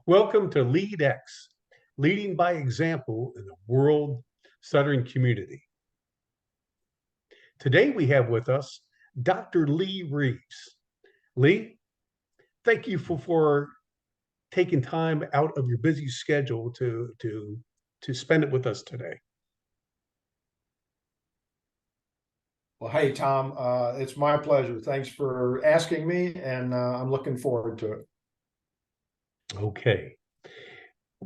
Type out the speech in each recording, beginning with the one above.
Welcome to LeadX, leading by example in the world stuttering community. Today we have with us Dr. Lee Reeves. Lee, thank you for taking time out of your busy schedule to spend it with us today. Well, hey, Tom, it's my pleasure. Thanks for asking me, and I'm looking forward to it. Okay.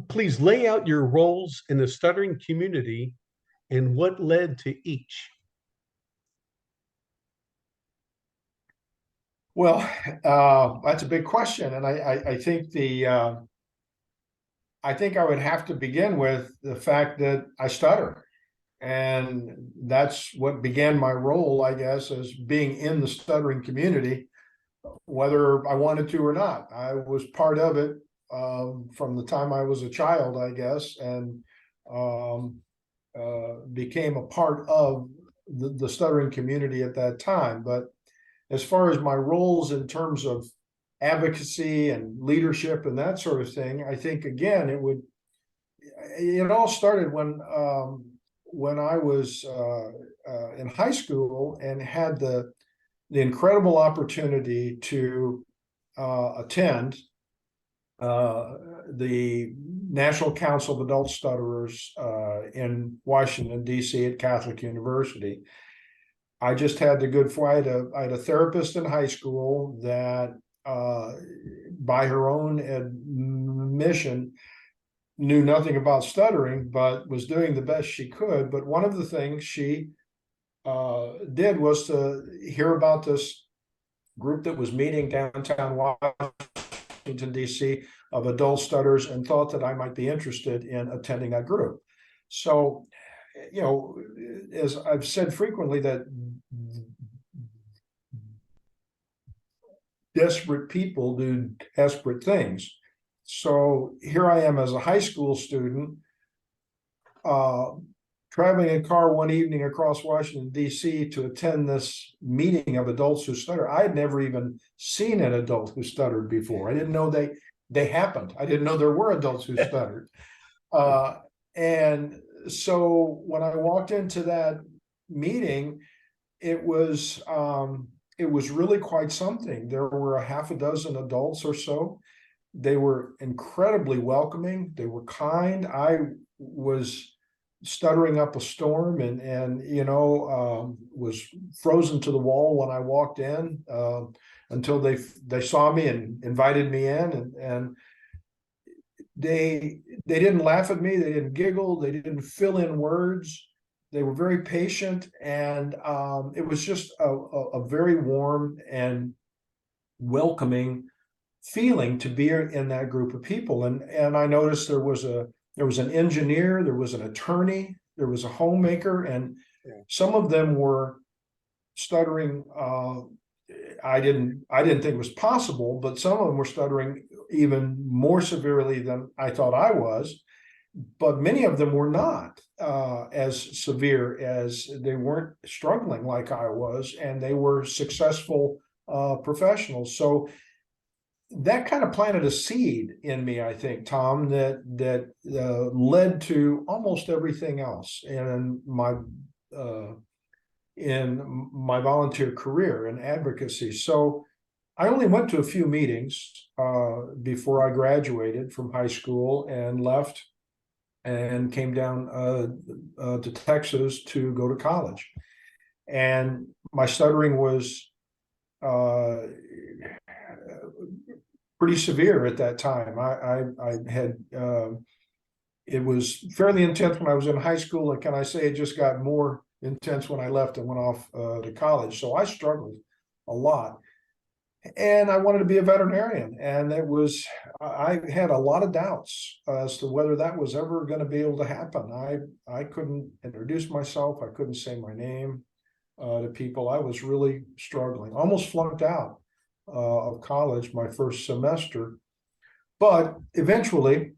Please lay out your roles in the stuttering community and what led to each. Well, that's a big question, and I think I think I would have to begin with the fact that I stutter, and that's what began my role, I guess, as being in the stuttering community, whether I wanted to or not. I was part of it from the time I was a child, I guess, and became a part of the stuttering community at that time. But as far as my roles in terms of advocacy and leadership and that sort of thing, I think again it all started when I was in high school and had the incredible opportunity to attend the National Council of Adult Stutterers in Washington, D.C. at Catholic University. I just had the good fortune. I had a therapist in high school that, by her own admission, knew nothing about stuttering, but was doing the best she could. But one of the things she did was to hear about this group that was meeting downtown Washington, D.C. of adult stutterers, and thought that I might be interested in attending that group. So, you know, as I've said frequently, that desperate people do desperate things. So here I am as a high school student, traveling in a car one evening across Washington, D.C. to attend this meeting of adults who stutter. I had never even seen an adult who stuttered before. I didn't know they happened. I didn't know there were adults who stuttered. And so when I walked into that meeting, it was really quite something. There were a half a dozen adults or so. They were incredibly welcoming. They were kind. I was stuttering up a storm and was frozen to the wall when I walked in until they saw me and invited me in, and they didn't laugh at me, they didn't giggle, they didn't fill in words. They were very patient, and it was just a very warm and welcoming feeling to be in that group of people. And I noticed there was an engineer, there was an attorney, there was a homemaker, and some of them were stuttering. I didn't think it was possible, but some of them were stuttering even more severely than I thought I was. But many of them were not as severe, as they weren't struggling like I was, and they were successful professionals. So that kind of planted a seed in me, I think, Tom, that led to almost everything else in my volunteer career and advocacy. So I only went to a few meetings before I graduated from high school and left and came down to Texas to go to college. And my stuttering was pretty severe at that time. I had it was fairly intense when I was in high school, and can I say it just got more intense when I left and went off to college. So I struggled a lot, and I wanted to be a veterinarian, and I had a lot of doubts as to whether that was ever going to be able to happen. I couldn't introduce myself, I couldn't say my name to people. I was really struggling, almost flunked out of college my first semester. But eventually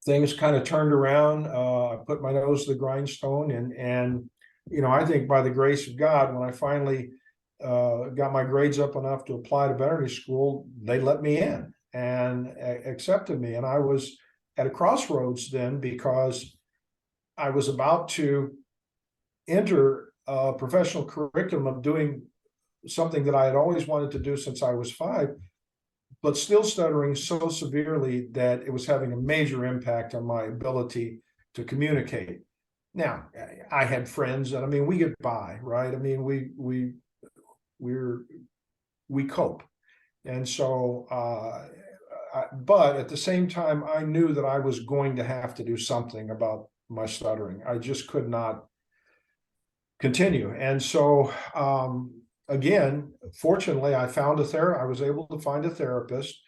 things kind of turned around. I put my nose to the grindstone, and I think by the grace of God, when I finally got my grades up enough to apply to veterinary school, they let me in. and accepted me. And I was at a crossroads then, because I was about to enter a professional curriculum of doing something that I had always wanted to do since I was 5, but still stuttering so severely that it was having a major impact on my ability to communicate. Now, I had friends, and I mean, we get by, right? I mean, we cope, and so. But at the same time, I knew that I was going to have to do something about my stuttering. I just could not continue. And so, again, fortunately, I was able to find a therapist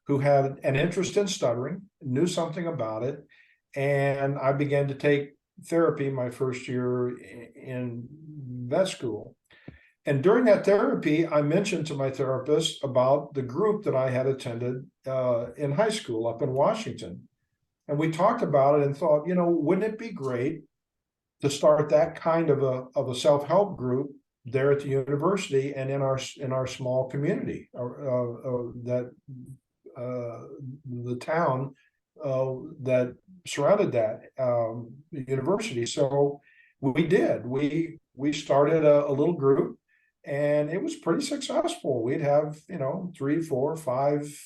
who had an interest in stuttering, knew something about it. And I began to take therapy my first year in vet school. And during that therapy, I mentioned to my therapist about the group that I had attended in high school up in Washington. And we talked about it and thought, wouldn't it be great to start that kind of a self-help group there at the university and in our small community, that the town that surrounded that university. So we did. We started a little group, and it was pretty successful. We'd have 3, 4, 5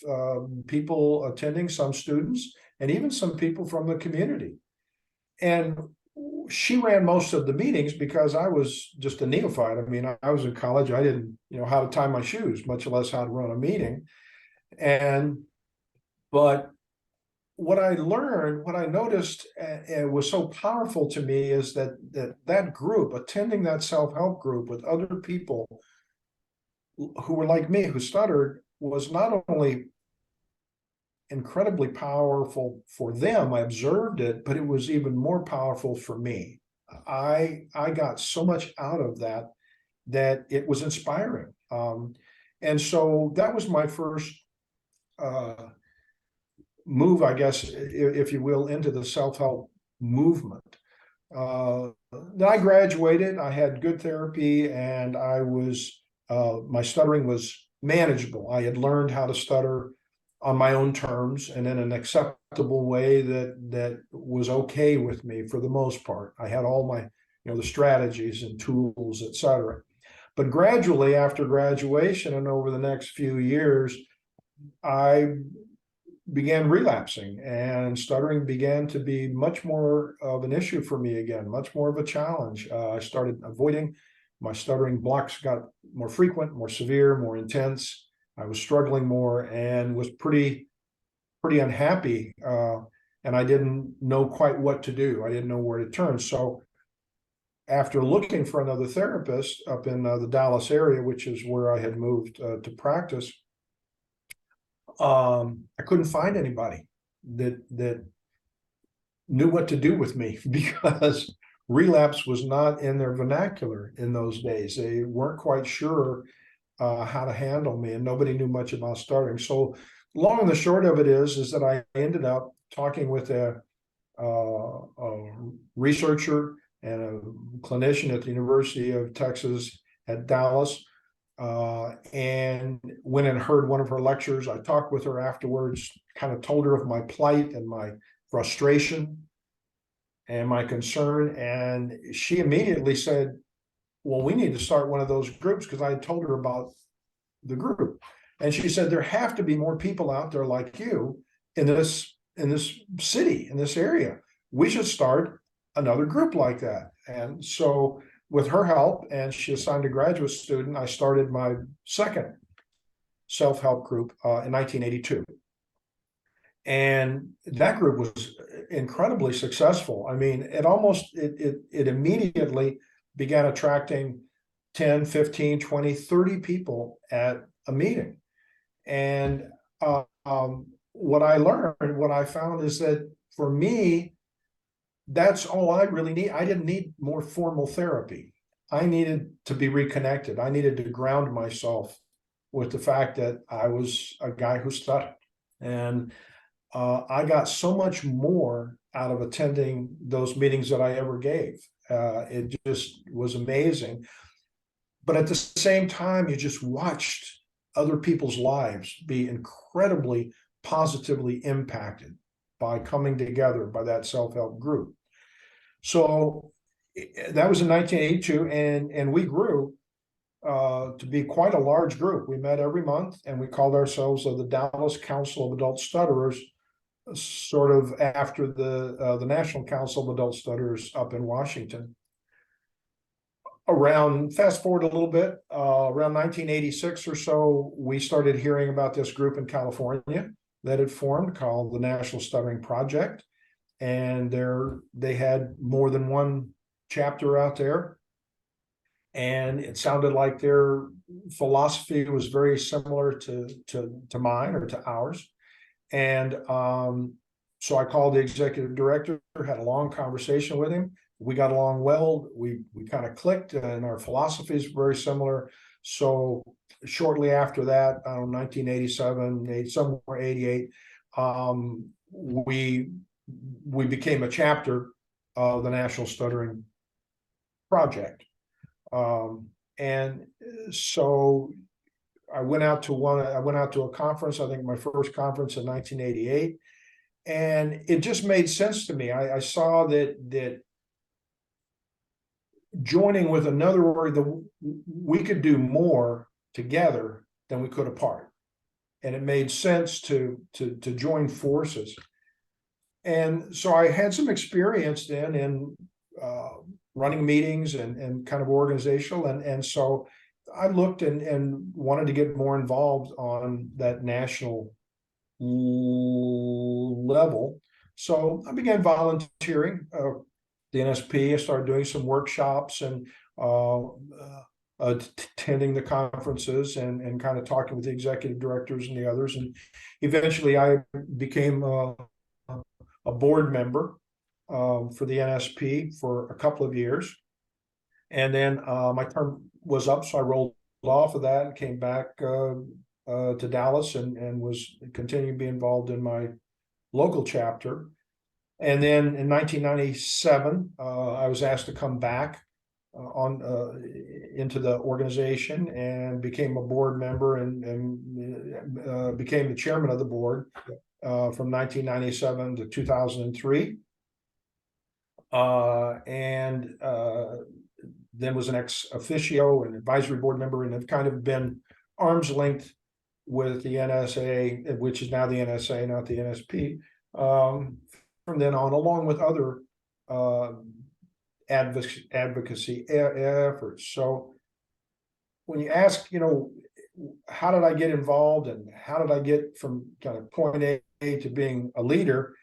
people attending, some students, and even some people from the community. And she ran most of the meetings because I was just a neophyte. I mean, I was in college. I didn't know how to tie my shoes, much less how to run a meeting. But what I learned, what I noticed, and was so powerful to me, is that group, attending that self-help group with other people who were like me, who stuttered, was not only incredibly powerful for them. I observed it, but it was even more powerful for me. I got so much out of that it was inspiring. And so that was my first move, I guess, if you will, into the self-help movement. Then I graduated. I had good therapy, and my stuttering was manageable. I had learned how to stutter on my own terms and in an acceptable way that was okay with me for the most part. I had all my, the strategies and tools, etc. But gradually, after graduation and over the next few years, I began relapsing, and stuttering began to be much more of an issue for me again, much more of a challenge. I started avoiding. My stuttering blocks got more frequent, more severe, more intense. I was struggling more and was pretty unhappy, and I didn't know quite what to do. I didn't know where to turn. So after looking for another therapist up in the Dallas area, which is where I had moved to practice, I couldn't find anybody that knew what to do with me, because relapse was not in their vernacular in those days. They weren't quite sure how to handle me, and nobody knew much about stuttering. So long and the short of it is that I ended up talking with a researcher and a clinician at the University of Texas at Dallas, and went and heard one of her lectures. I talked with her afterwards, kind of told her of my plight and my frustration and my concern, and she immediately said, well, we need to start one of those groups, because I had told her about the group. And she said, there have to be more people out there like you in this city, in this area. We should start another group like that. And so with her help, and she assigned a graduate student, I started my second self-help group in 1982. And that group was incredibly successful. I mean, it immediately began attracting 10, 15, 20, 30 people at a meeting. And what I found is that for me, that's all I really need. I didn't need more formal therapy. I needed to be reconnected. I needed to ground myself with the fact that I was a guy who stuttered. And I got so much more out of attending those meetings that I ever gave. It just was amazing. But at the same time, you just watched other people's lives be incredibly positively impacted by coming together by that self-help group. So that was in 1982, and we grew to be quite a large group. We met every month, and we called ourselves the Dallas Council of Adult Stutterers, sort of after the National Council of Adult Stutterers up in Washington. Fast forward a little bit, around 1986 or so, we started hearing about this group in California that had formed called the National Stuttering Project. And they had more than one chapter out there. And it sounded like their philosophy was very similar to mine or to ours. And so I called the executive director, had a long conversation with him. We got along well. We kind of clicked, and our philosophies were very similar. So shortly after that, 1987, somewhere 88, we became a chapter of the National Stuttering Project. And so I went out to a conference, I think my first conference in 1988, and it just made sense to me. I saw that joining with another we could do more together than we could apart. And it made sense to join forces. And so I had some experience then in running meetings and kind of organizational. And so I looked and wanted to get more involved on that national level. So I began volunteering the NSP. I started doing some workshops and attending the conferences and kind of talking with the executive directors and the others. And eventually I became a board member for the NSP for a couple of years. And then my term was up, so I rolled off of that and came back to Dallas and was continuing to be involved in my local chapter. And then in 1997, I was asked to come back into the organization and became a board member and became the chairman of the board from 1997 to 2003. And then was an ex officio and advisory board member, and have kind of been arm's length with the NSA, which is now the NSA, not the NSP, from then on, along with other advocacy efforts. So when you ask, how did I get involved and how did I get from kind of point A to being a leader,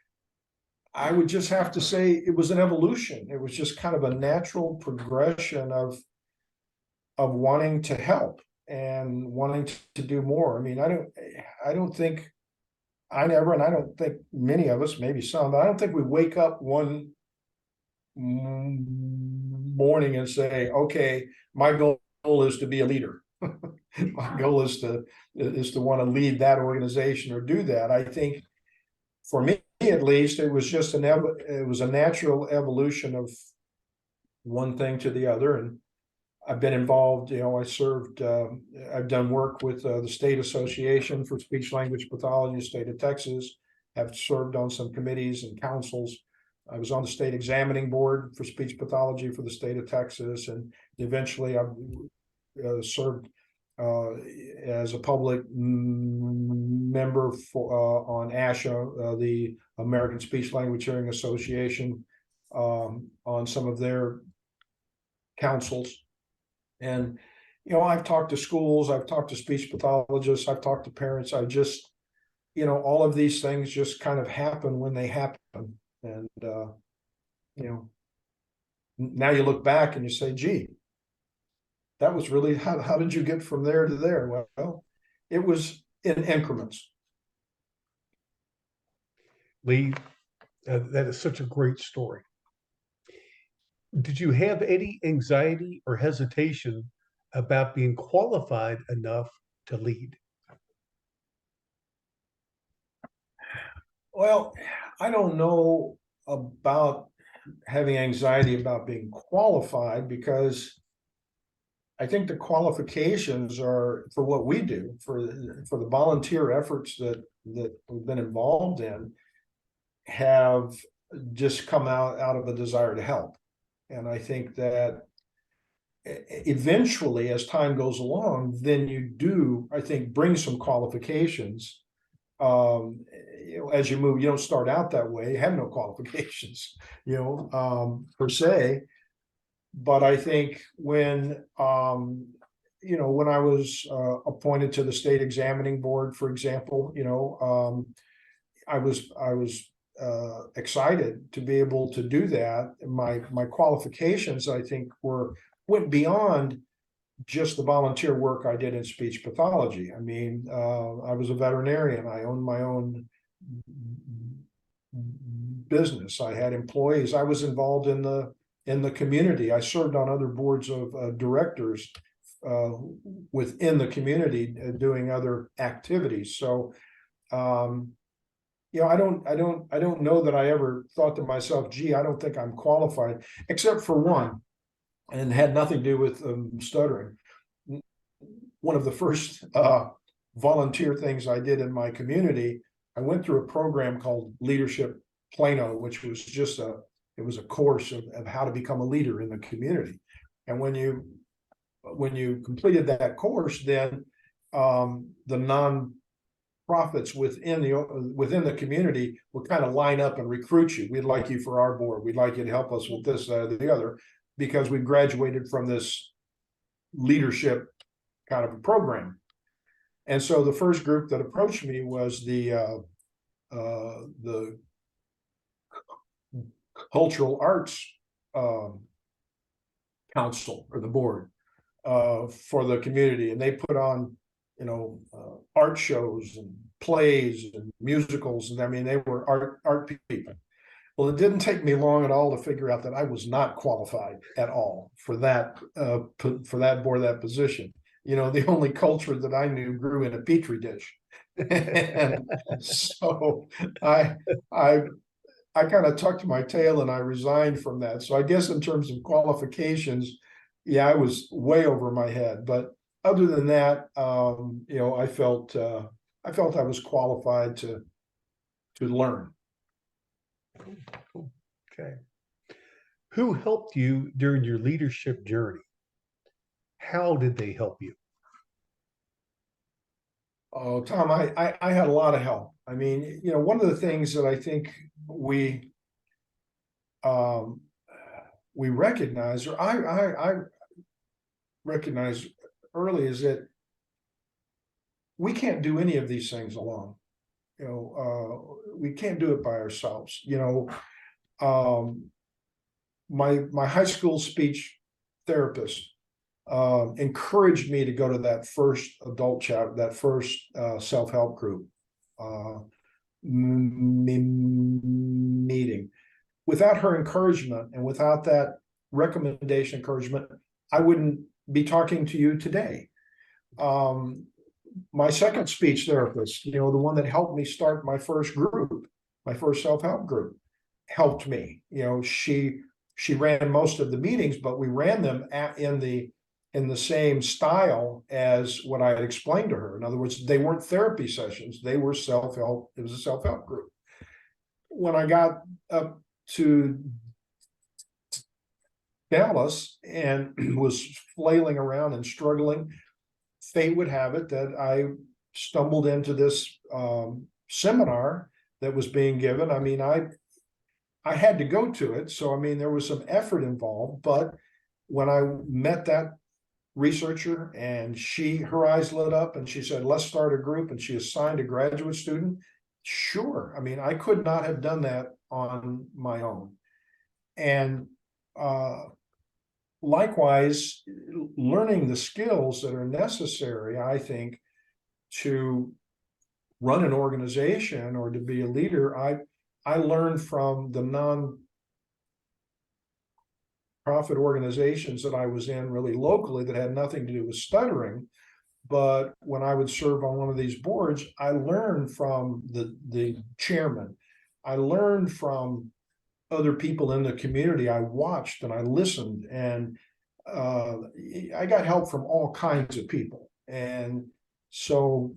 I would just have to say it was an evolution. It was just kind of a natural progression of wanting to help and wanting to do more. I mean, I don't think I never, and I don't think many of us, maybe some, but I don't think we wake up one morning and say, okay, my goal is to be a leader. My goal is to want to lead that organization or do that. I think for me, at least, it was just it was a natural evolution of one thing to the other. And I've been involved, I've done work with the State Association for Speech Language Pathology, state of Texas. Have served on some committees and councils. I was on the state examining board for speech pathology for the state of Texas. And eventually I served as a public member on ASHA, the American Speech Language Hearing Association, on some of their councils. And, I've talked to schools, I've talked to speech pathologists, I've talked to parents. I just, all of these things just kind of happen when they happen. And, now you look back and you say, gee, that was really, how did you get from there to there? Well, it was in increments. Lee, that is such a great story. Did you have any anxiety or hesitation about being qualified enough to lead? Well, I don't know about having anxiety about being qualified, because I think the qualifications are for what we do for the volunteer efforts that we've been involved in have just come out of a desire to help. And I think that eventually, as time goes along, then you do, I think, bring some qualifications. As you move, you don't start out that way, you have no qualifications, per se. But I think when when I was appointed to the state examining board, for example, I was excited to be able to do that. My qualifications, I think, went beyond just the volunteer work I did in speech pathology. I mean, I was a veterinarian. I owned my own business. I had employees. I was involved in the community. I served on other boards of directors within the community, doing other activities. So, I don't know that I ever thought to myself, gee, I don't think I'm qualified, except for one, and had nothing to do with stuttering. One of the first volunteer things I did in my community, I went through a program called Leadership Plano, which was just it was a course of how to become a leader in the community. And when you completed that course, then the non-profits within the community would kind of line up and recruit you. We'd like you for our board. We'd like you to help us with this, that, or the other, because we graduated from this leadership kind of a program. And so the first group that approached me was the Cultural Arts Council, or the board, for the community, and they put on art shows and plays and musicals, and I mean, they were art people. Well, it didn't take me long at all to figure out that I was not qualified at all for that board, that position. The only culture that I knew grew in a petri dish, and so I kind of tucked my tail and I resigned from that. So I guess in terms of qualifications, yeah, I was way over my head. But other than that, I felt I was qualified to learn. Cool. Okay. Who helped you during your leadership journey? How did they help you? Oh, Tom, I had a lot of help. I mean, one of the things that I think we recognize, or I recognize early, is that we can't do any of these things alone. We can't do it by ourselves. My high school speech therapist encouraged me to go to that first adult chat, that first self-help group meeting. Without her encouragement and without that recommendation, encouragement, I wouldn't be talking to you today. My second speech therapist, the one that helped me start my first group, my first self-help group, helped me. She ran most of the meetings, but we ran them in the same style as what I had explained to her. In other words, they weren't therapy sessions, they were self-help. It was a self-help group. When I got up to Dallas and was flailing around and struggling, fate would have it that I stumbled into this seminar that was being given. I mean, I had to go to it. So, I mean, there was some effort involved, but when I met that researcher and her eyes lit up and she said, let's start a group, and she assigned a graduate student. Sure. I mean, I could not have done that on my own. And likewise, learning the skills that are necessary, I think, to run an organization or to be a leader, I learned from the non-profit organizations that I was in really locally that had nothing to do with stuttering. But when I would serve on one of these boards, I learned from the chairman. I learned from other people in the community. I watched and I listened, and I got help from all kinds of people. And so,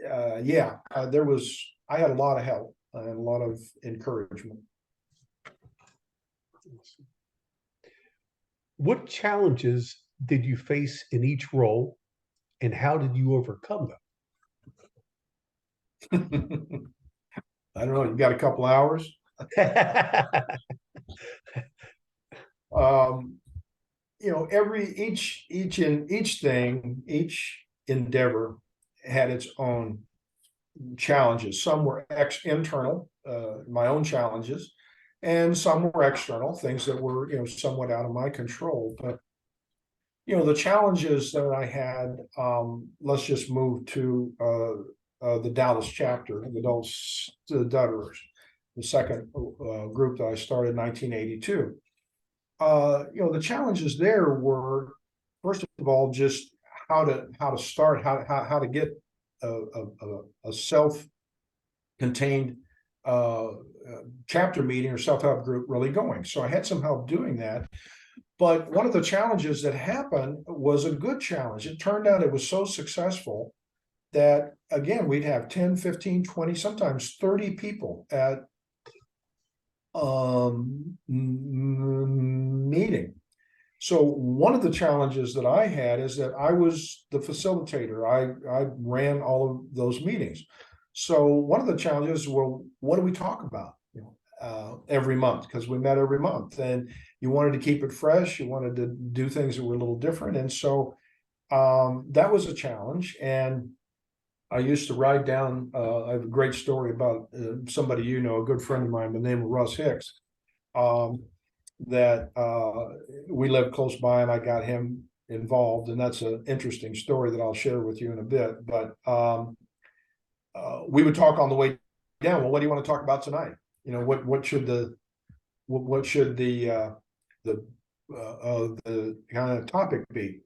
yeah, I had a lot of help and a lot of encouragement. What challenges did you face in each role, and how did you overcome I don't know, you got a couple hours? them? Um, each endeavor had its own challenges. Some were internal, my own challenges, and some were external, things that were, somewhat out of my control. But, the challenges that I had, let's just move to the Dallas chapter, the adults, the Dutterers, the second group that I started in 1982. The challenges there were, first of all, just how to start, how to get a self-contained chapter meeting or self-help group really going. So I had some help doing that. But one of the challenges that happened was a good challenge. It turned out it was so successful that, again, we'd have 10, 15, 20, sometimes 30 people at meeting. So one of the challenges that I had is that I was the facilitator. I ran all of those meetings. So one of the challenges, well, what do we talk about? Every month, because we met every month, and you wanted to keep it fresh. You wanted to do things that were a little different, and so that was a challenge. And I used to ride down. I have a great story about somebody, a good friend of mine by the name of Russ Hicks. That we lived close by, and I got him involved, and that's an interesting story that I'll share with you in a bit. But we would talk on the way down. Well, what do you want to talk about tonight? What should the kind of topic be?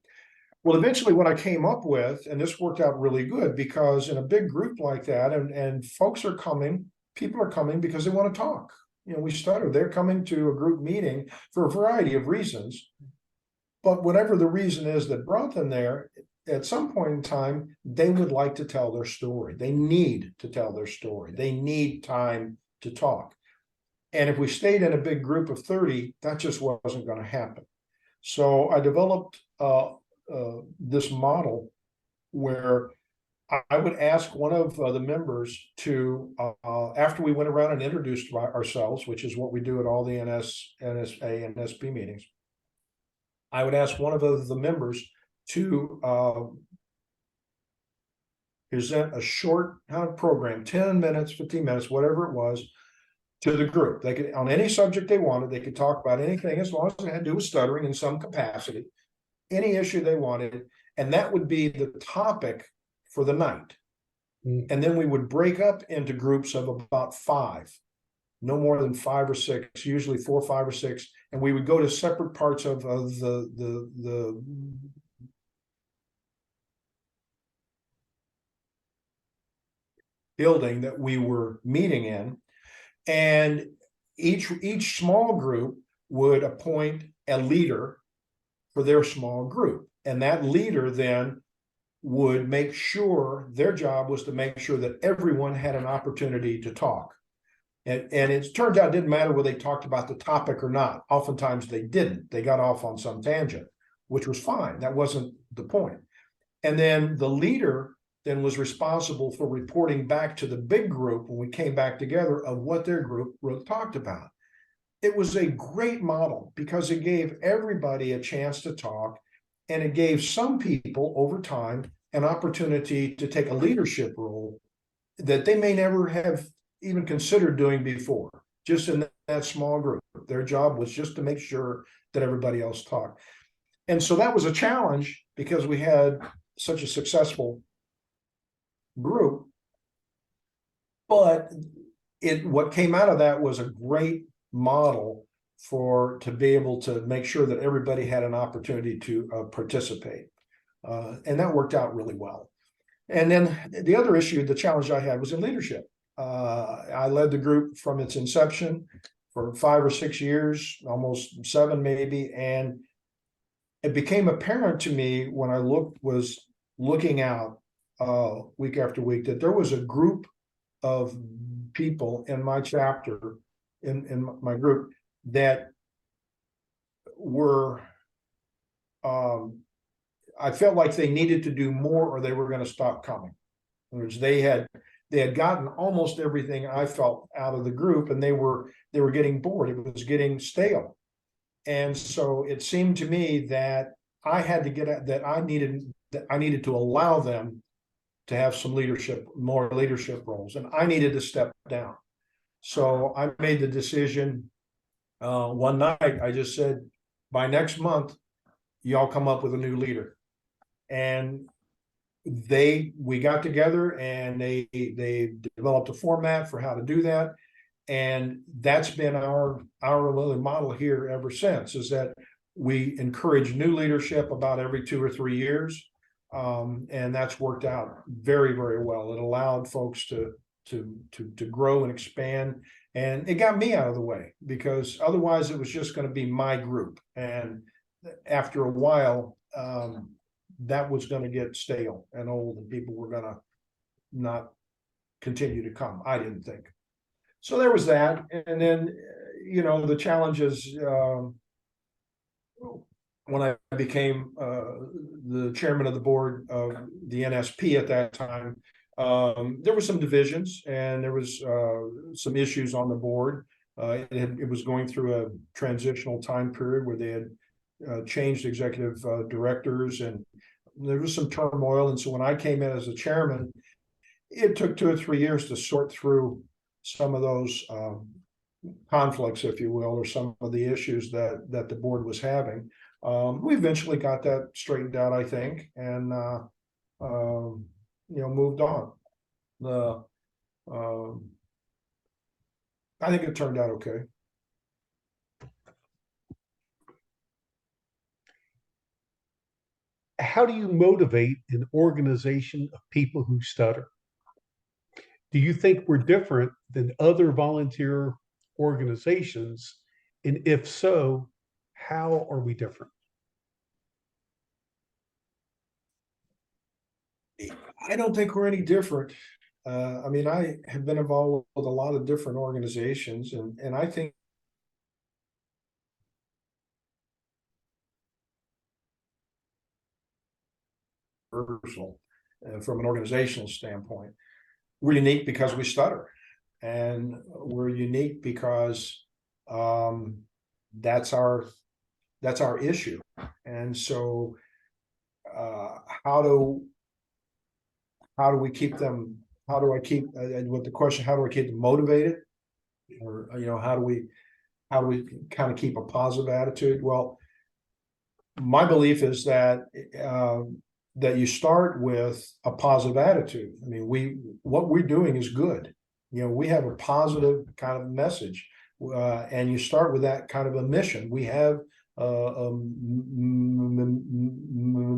Well, eventually what I came up with, and this worked out really good, because in a big group like that, and folks are coming, people are coming because they want to talk. We stutter. They're coming to a group meeting for a variety of reasons. But whatever the reason is that brought them there, at some point in time, they would like to tell their story. They need to tell their story. They need time to talk. And if we stayed in a big group of 30, that just wasn't going to happen. So I developed this model where I would ask one of the members to, after we went around and introduced ourselves, which is what we do at all the NSA, and SP meetings, I would ask one of the members to present a short kind of program, 10 minutes, 15 minutes, whatever it was, to the group. They could, on any subject they wanted, they could talk about anything as long as it had to do with stuttering in some capacity, any issue they wanted, and that would be the topic for the night. And then we would break up into groups of about 5, no more than 5 or 6, usually 4, 5, or 6, and we would go to separate parts of the building that we were meeting in, and each small group would appoint a leader for their small group, and that leader then would make sure, their job was to make sure that everyone had an opportunity to talk. And it turns out it didn't matter whether they talked about the topic or not. Oftentimes they didn't. They got off on some tangent, which was fine. That wasn't the point. And then the leader then was responsible for reporting back to the big group when we came back together of what their group talked about. It was a great model because it gave everybody a chance to talk, and it gave some people over time an opportunity to take a leadership role that they may never have even considered doing before, just in that small group. Their job was just to make sure that everybody else talked. And so that was a challenge because we had such a successful group. But what came out of that was a great model to be able to make sure that everybody had an opportunity to participate. And that worked out really well. And then the other issue, the challenge I had was in leadership. I led the group from its inception for 5 or 6 years, almost 7 maybe. And it became apparent to me when I was looking out week after week that there was a group of people in my chapter, in my group, that were I felt like they needed to do more or they were going to stop coming. In other words, they had gotten almost everything I felt out of the group, and they were getting bored. It was getting stale. And so it seemed to me that I had to get at that I needed to allow them to have some more leadership roles, and I needed to step down. So I made the decision one night. I just said, by next month, y'all come up with a new leader. And we got together and they developed a format for how to do that. And that's been our little model here ever since, is that we encourage new leadership about every 2 or 3 years. And that's worked out very, very well. It allowed folks to grow and expand. And it got me out of the way, because otherwise it was just going to be my group. And after a while, that was going to get stale and old, and people were going to not continue to come, I didn't think. So there was that. And then, the challenges, when I became the chairman of the board of the NSP at that time, there were some divisions and there was some issues on the board. It was going through a transitional time period where they had changed executive directors, and there was some turmoil. And so when I came in as a chairman, it took 2 or 3 years to sort through some of those conflicts, if you will, or some of the issues that the board was having. We eventually got that straightened out, I think, and moved on. I think it turned out okay. How do you motivate an organization of people who stutter? Do you think we're different than other volunteer organizations? And if so, how are we different? I don't think we're any different. I mean, I have been involved with a lot of different organizations, and I think personal, from an organizational standpoint, we're unique because we stutter, and we're unique because that's our issue. And so how do we keep them, how do I keep with the question, how do I keep them motivated, or how do we kind of keep a positive attitude? Well, my belief is that that you start with a positive attitude. I mean, what we're doing is good. We have a positive kind of message, and you start with that kind of a mission. We have a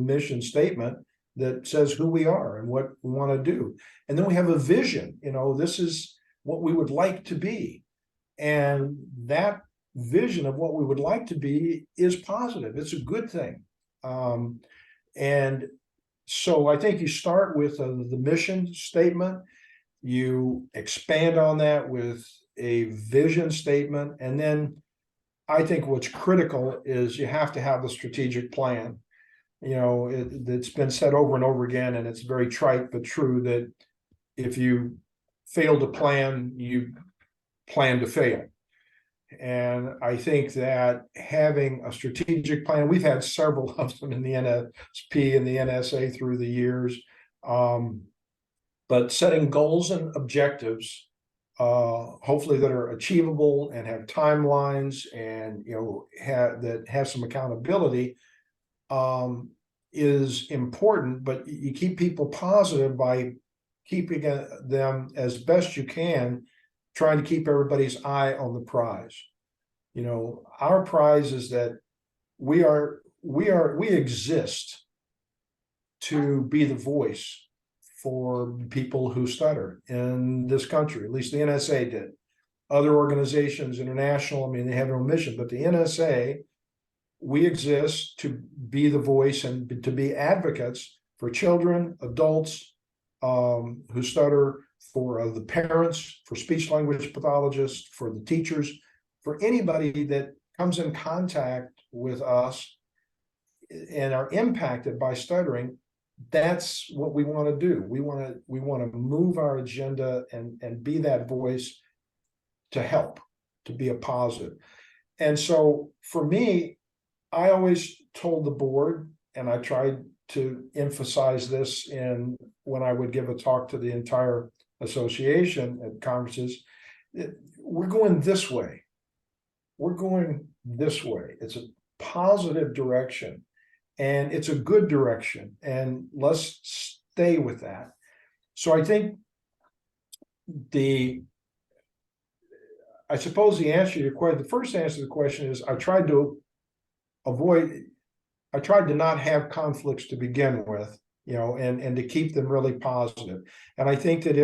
mission statement that says who we are and what we want to do, and then we have a vision. This is what we would like to be, and that vision of what we would like to be is positive. It's a good thing. And so I think you start with the mission statement, you expand on that with a vision statement, and then I think what's critical is you have to have a strategic plan. It's been said over and over again, and it's very trite but true, that if you fail to plan, you plan to fail. And I think that having a strategic plan, we've had several of them in the NSP and the NSA through the years, but setting goals and objectives, hopefully that are achievable and have timelines, and that have some accountability, is important. But you keep people positive by keeping them as best you can, trying to keep everybody's eye on the prize. Our prize is that we exist to be the voice for people who stutter in this country. At least the NSA did. Other organizations, international, I mean, they have no mission, but the NSA we exist to be the voice and to be advocates for children, adults who stutter, for the parents, for speech language pathologists, for the teachers, for anybody that comes in contact with us and are impacted by stuttering. That's what we want to do. We want to move our agenda and be that voice to help, to be a positive. And so for me, I always told the board, and I tried to emphasize this in when I would give a talk to the entire association at conferences, we're going this way. We're going this way. It's a positive direction, and it's a good direction, and let's stay with that. So I think I suppose the answer to your question, the first answer to the question is I tried to not have conflicts to begin with, and to keep them really positive. And I think that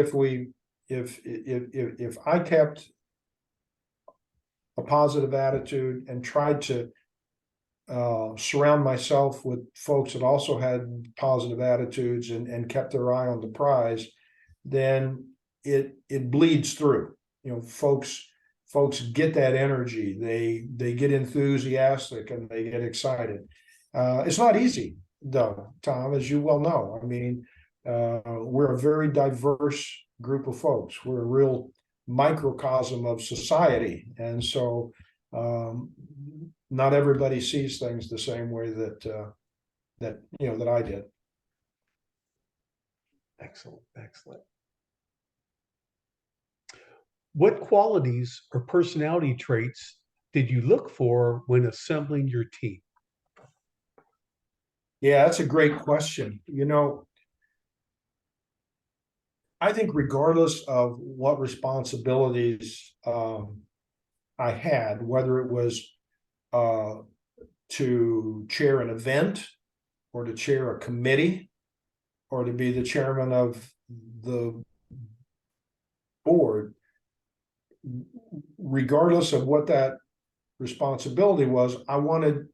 if I kept a positive attitude and tried to surround myself with folks that also had positive attitudes and kept their eye on the prize, then it bleeds through. Folks get that energy. They get enthusiastic and they get excited. It's not easy, though, Tom, as you well know. I mean, we're a very diverse group of folks. We're a real microcosm of society, and so not everybody sees things the same way that I did. Excellent, excellent. What qualities or personality traits did you look for when assembling your team? Yeah, that's a great question. I think regardless of what responsibilities I had, whether it was to chair an event or to chair a committee or to be the chairman of the board, regardless of what that responsibility was, I wanted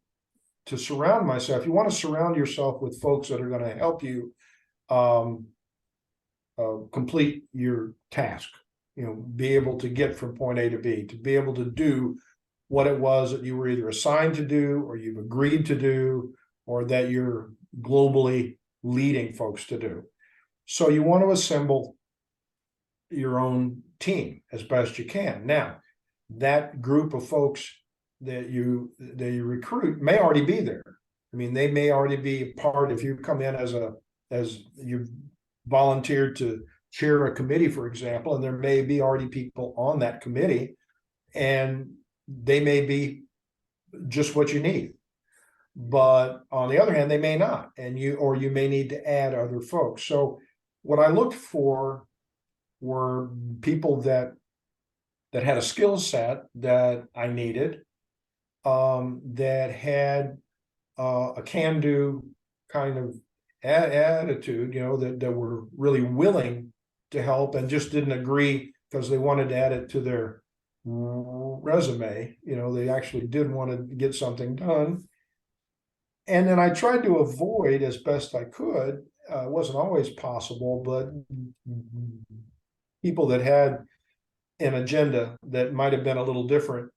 to surround myself. You want to surround yourself with folks that are going to help you complete your task, be able to get from point A to B, to be able to do what it was that you were either assigned to do or you've agreed to do, or that you're globally leading folks to do. So you want to assemble your own team as best you can. Now, that group of folks that you recruit may already be there. I mean, they may already be part. If you come in as you've volunteered to chair a committee, for example, and there may be already people on that committee, and they may be just what you need. But on the other hand, they may not, and you may need to add other folks. So what I looked for were people that had a skill set that I needed, that had a can-do kind of attitude, that were really willing to help and just didn't agree because they wanted to add it to their resume. They actually did want to get something done. And then I tried to avoid as best I could. It wasn't always possible, but people that had an agenda that might have been a little different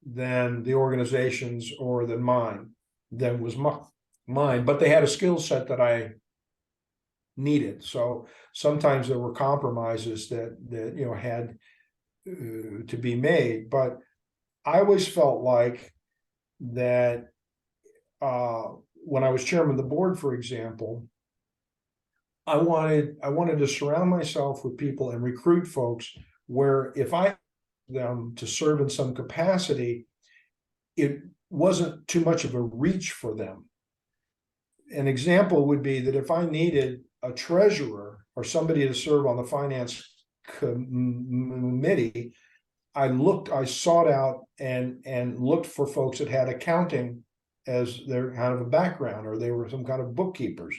than the organization's or than mine, but they had a skill set that I needed. So sometimes there were compromises that had to be made, but I always felt like that when I was chairman of the board, for example, I wanted to surround myself with people and recruit folks where if I them to serve in some capacity, it wasn't too much of a reach for them. An example would be that if I needed a treasurer or somebody to serve on the finance committee, I sought out and looked for folks that had accounting as their kind of a background, or they were some kind of bookkeepers.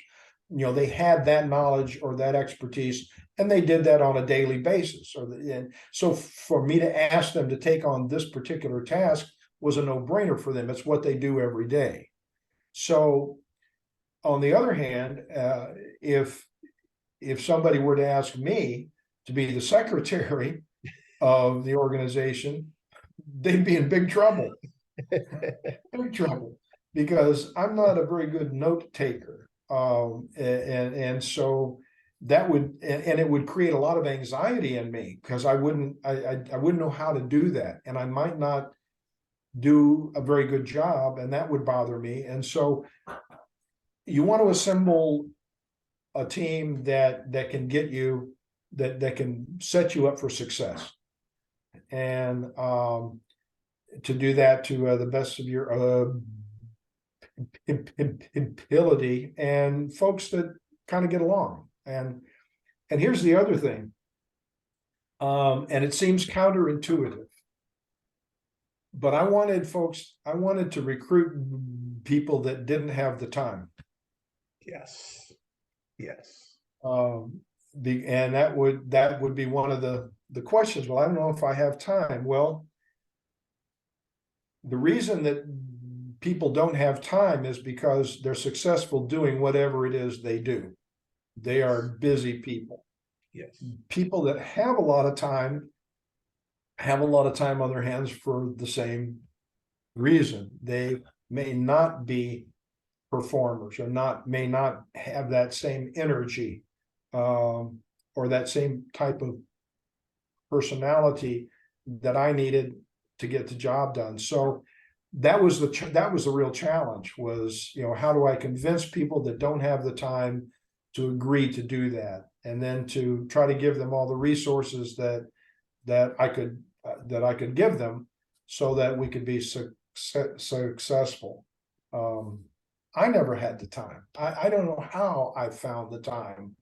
They had that knowledge or that expertise, and they did that on a daily basis. And so for me to ask them to take on this particular task was a no-brainer for them. It's what they do every day. So on the other hand, if somebody were to ask me to be the secretary of the organization, they'd be in big trouble, big trouble, because I'm not a very good note taker. And so that would, and it would create a lot of anxiety in me, because I wouldn't know how to do that. And I might not do a very good job, and that would bother me. And so you want to assemble a team that can get you, that can set you up for success. And to do that to the best of your ability, and folks that kind of get along. And here's the other thing, and it seems counterintuitive, but I wanted to recruit people that didn't have the time. Yes. Yes. And that would be one of the questions. Well, I don't know if I have time. Well, the reason that people don't have time is because they're successful doing whatever it is they do. They are busy people. Yes. People that have a lot of time have a lot of time on their hands for the same reason. They may not be performers, or may not have that same energy, or that same type of personality that I needed to get the job done. So that was the real challenge, was, how do I convince people that don't have the time to agree to do that, and then to try to give them all the resources that I could give them, so that we could be successful. I never had the time. I don't know how I found the time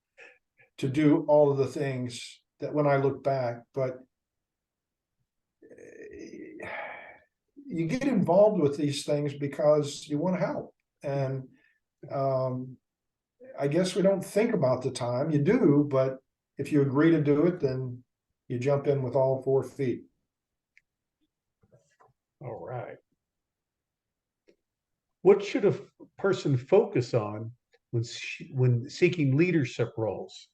to do all of the things that, when I look back, but you get involved with these things because you want to help. And I guess we don't think about the time. You do, but if you agree to do it, then you jump in with all 4 feet. All right. What should a person focus on when seeking leadership roles?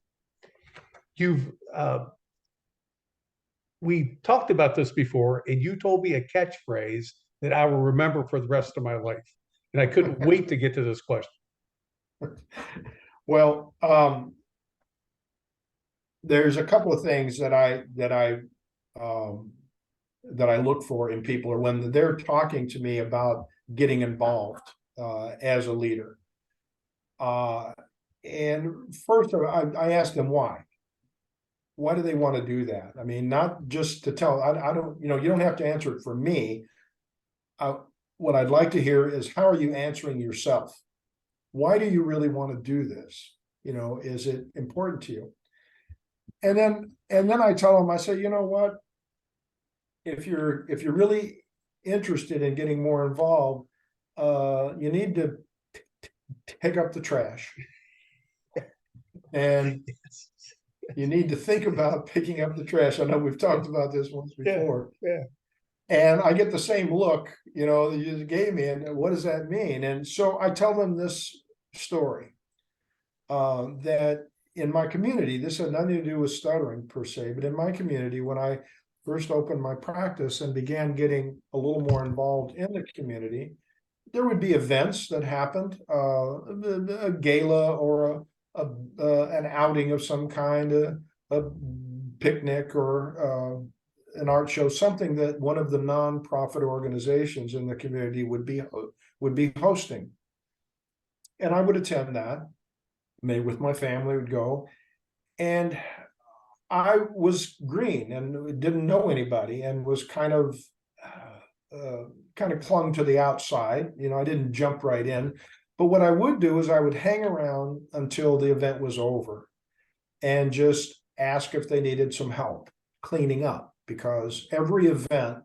We talked about this before, and you told me a catchphrase that I will remember for the rest of my life, and I couldn't wait to get to this question. Well, there's a couple of things that I look for in people, or when they're talking to me about getting involved as a leader. And first, I ask them why. Why do they want to do that? I mean, not just to tell. I don't. You don't have to answer it for me. What I'd like to hear is, how are you answering yourself? Why do you really want to do this? Is it important to you? And then I tell them, I say, you know what? If you're really interested in getting more involved, you need to pick up the trash, and you need to think about picking up the trash. I know we've talked about this once before. Yeah. And I get the same look, that you just gave me, and what does that mean? And so I tell them this story, that in my community, this had nothing to do with stuttering per se, but in my community, when I first opened my practice and began getting a little more involved in the community, there would be events that happened, a gala, or an outing of some kind, a picnic, or an art show, something that one of the nonprofit organizations in the community would be hosting. And I would attend that. Maybe with my family, would go. And I was green and didn't know anybody, and was kind of clung to the outside. I didn't jump right in. But what I would do is I would hang around until the event was over, and just ask if they needed some help cleaning up, because every event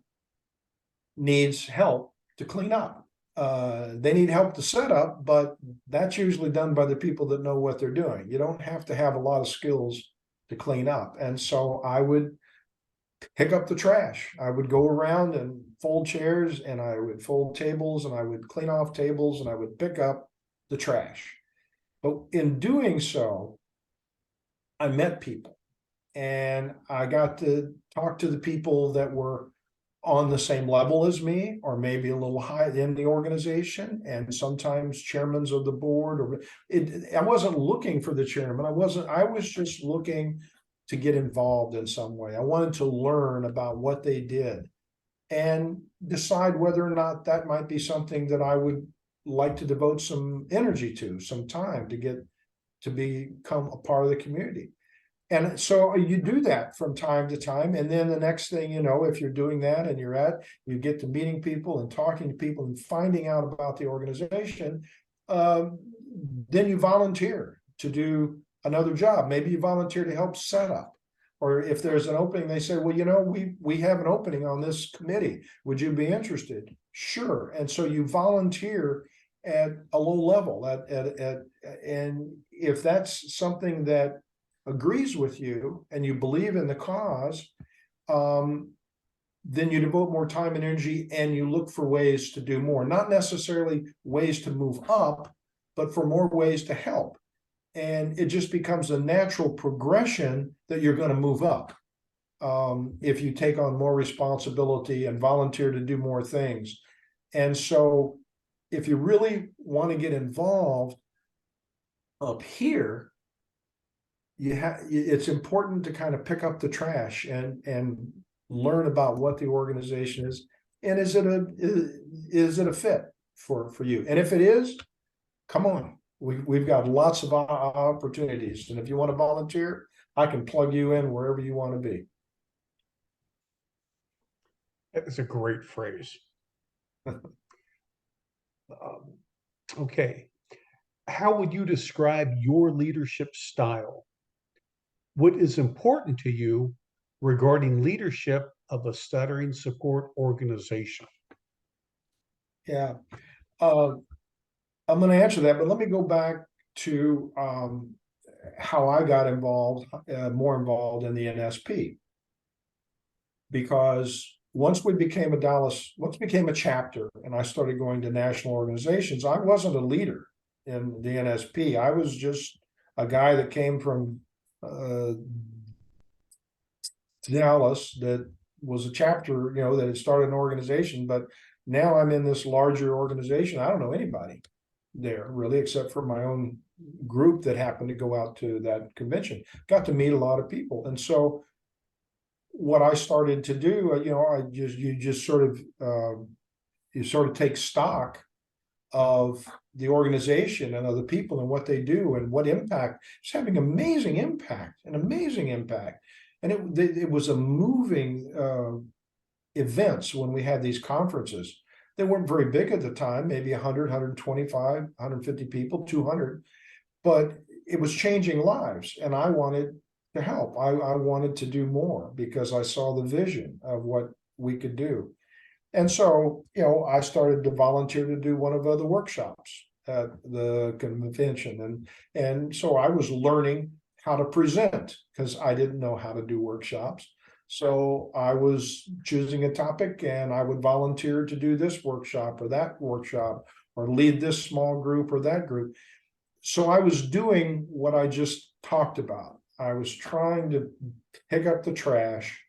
needs help to clean up. They need help to set up, but that's usually done by the people that know what they're doing. You don't have to have a lot of skills to clean up. And so I would pick up the trash. I would go around and fold chairs, and I would fold tables, and I would clean off tables, and I would pick up the trash. But in doing so, I met people, and I got to talk to the people that were on the same level as me, or maybe a little high in the organization, and sometimes chairmen of the board. Or I wasn't looking for the chairman. I was just looking to get involved in some way. I wanted to learn about what they did and decide whether or not that might be something that I would like to devote some energy to, some time to get to become a part of the community. And so you do that from time to time. And then the next thing you know, if you're doing that and you get to meeting people and talking to people and finding out about the organization, then you volunteer to do another job. Maybe you volunteer to help set up. Or if there's an opening, they say, well, we have an opening on this committee. Would you be interested? Sure. And so you volunteer at a low level and if that's something that agrees with you and you believe in the cause, then you devote more time and energy and you look for ways to do more, not necessarily ways to move up, but for more ways to help. And it just becomes a natural progression that you're going to move up. If you take on more responsibility and volunteer to do more things. And so if you really want to get involved up here, it's important to kind of pick up the trash and learn about what the organization is, and is it a fit for you? And if it is, come on, we've got lots of opportunities, and if you want to volunteer, I can plug you in wherever you want to be. That is a great phrase. Okay. How would you describe your leadership style? What is important to you regarding leadership of a stuttering support organization? Yeah, I'm going to answer that, but let me go back to how I got involved, more involved in the NSP. Because once became a chapter, and I started going to national organizations, I wasn't a leader in the NSP. I was just a guy that came from Dallas that was a chapter, that had started an organization. But now I'm in this larger organization. I don't know anybody there really, except for my own group that happened to go out to that convention. Got to meet a lot of people, and so what I started to do, you sort of take stock of the organization and of the people and what they do and what impact. It's having an amazing impact. And it was a moving events when we had these conferences. They weren't very big at the time, maybe 100, 125, 150 people, 200, but it was changing lives. And I wanted to help. I wanted to do more because I saw the vision of what we could do. And so, I started to volunteer to do one of the workshops at the convention. And so I was learning how to present because I didn't know how to do workshops. So I was choosing a topic and I would volunteer to do this workshop or that workshop or lead this small group or that group. So I was doing what I just talked about. I was trying to pick up the trash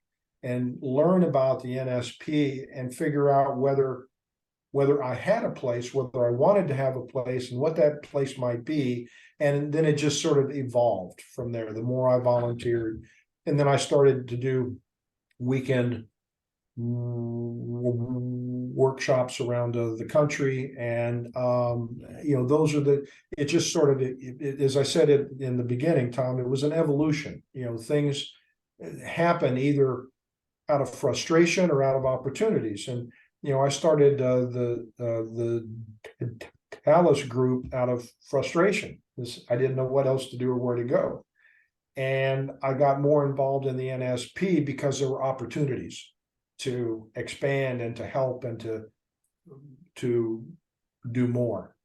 and learn about the NSP and figure out whether I had a place, whether I wanted to have a place, and what that place might be. And then it just sort of evolved from there. The more I volunteered, and then I started to do weekend workshops around the country, and those are it just sort of as I said it in the beginning, Tom, it was an evolution. Things happen either out of frustration or out of opportunities. And I started the Dallas group out of frustration. I didn't know what else to do or where to go, and I got more involved in the NSP because there were opportunities to expand and to help and to do more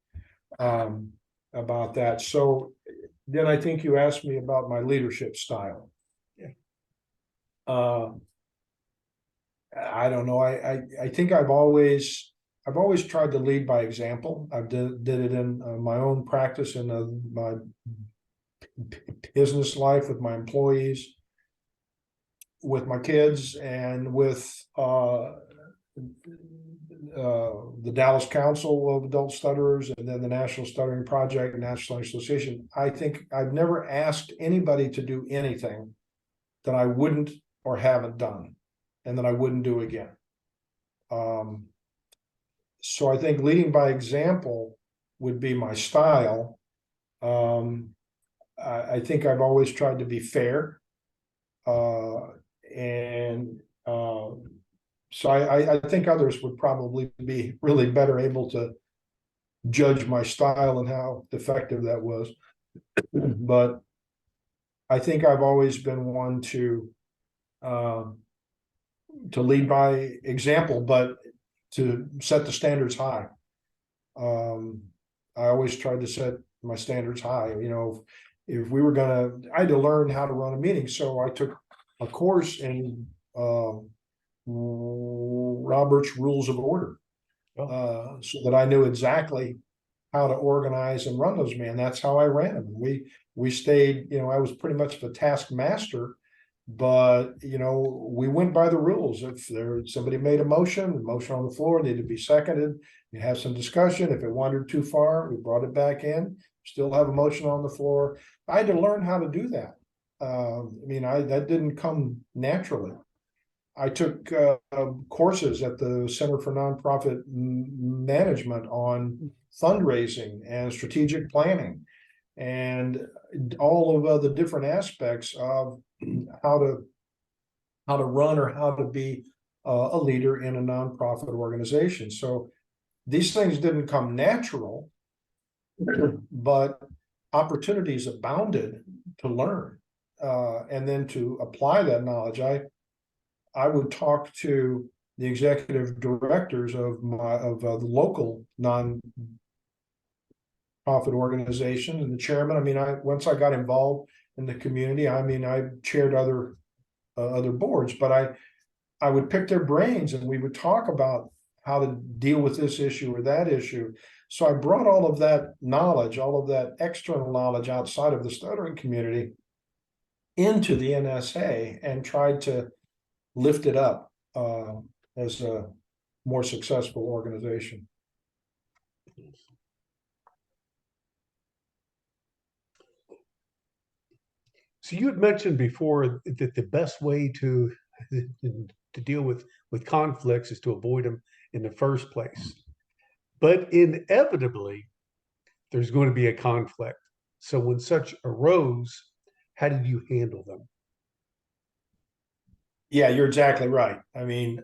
about that. So then I think you asked me about my leadership style. Yeah. I don't know. I think I've always tried to lead by example. I did it in my own practice in my business life with my employees, with my kids, and with the Dallas Council of Adult Stutterers, and then the National Stuttering Project, National Association. I think I've never asked anybody to do anything that I wouldn't or haven't done, and that I wouldn't do again. So I think leading by example would be my style. I think I've always tried to be fair, and so I think others would probably be really better able to judge my style and how effective that was. But I think I've always been one to lead by example, but to set the standards high. I always tried to set my standards high. You know, if we were I had to learn how to run a meeting, so I took a course in Robert's Rules of Order, so that I knew exactly how to organize and run those meetings. That's how I ran them. We stayed, you know, I was pretty much the taskmaster, but you know, we went by the rules. If somebody made a motion, the motion on the floor needed to be seconded. You have some discussion. If it wandered too far, we brought it back in. Still have a motion on the floor. I had to learn how to do that. I mean, that didn't come naturally. I took courses at the Center for Nonprofit Management on fundraising and strategic planning, and all of the different aspects of how to run or how to be a leader in a nonprofit organization. So these things didn't come natural, but opportunities abounded to learn, and then to apply that knowledge. I would talk to the executive directors of the local nonprofit organization and the chairman. I mean, once I got involved in the community, I mean, I chaired other boards, but I would pick their brains and we would talk about how to deal with this issue or that issue. So I brought all of that knowledge, all of that external knowledge outside of the stuttering community into the NSA and tried to lift it up as a more successful organization. So you had mentioned before that the best way to deal with conflicts is to avoid them in the first place. But inevitably, there's going to be a conflict. So when such arose, how did you handle them? Yeah, you're exactly right. I mean,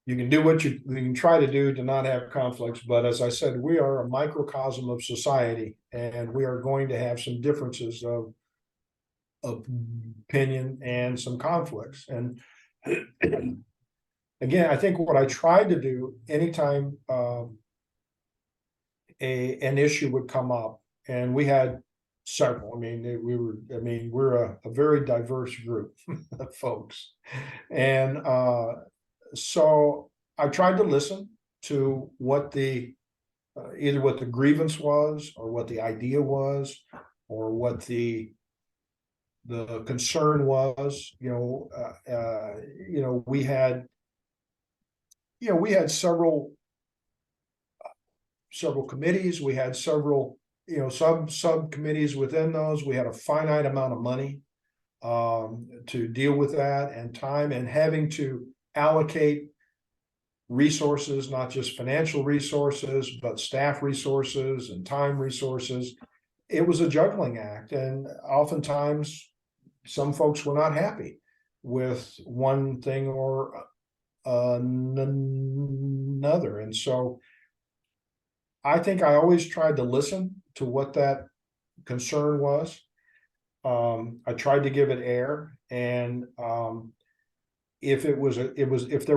you can do what you can try to do to not have conflicts, but as I said, we are a microcosm of society, and we are going to have some differences of opinion and some conflicts. And again, I think what I tried to do anytime an issue would come up, and we had several. I mean, we're a very diverse group of folks, and so I tried to listen to what the either what the grievance was, or what the idea was, or what the concern was. We had several committees. We had several subcommittees within those. We had a finite amount of money to deal with that, and time, and having to allocate resources, not just financial resources, but staff resources and time resources. It was a juggling act, and oftentimes some folks were not happy with one thing or another. And so I think I always tried to listen to what that concern was. I tried to give it air, and if there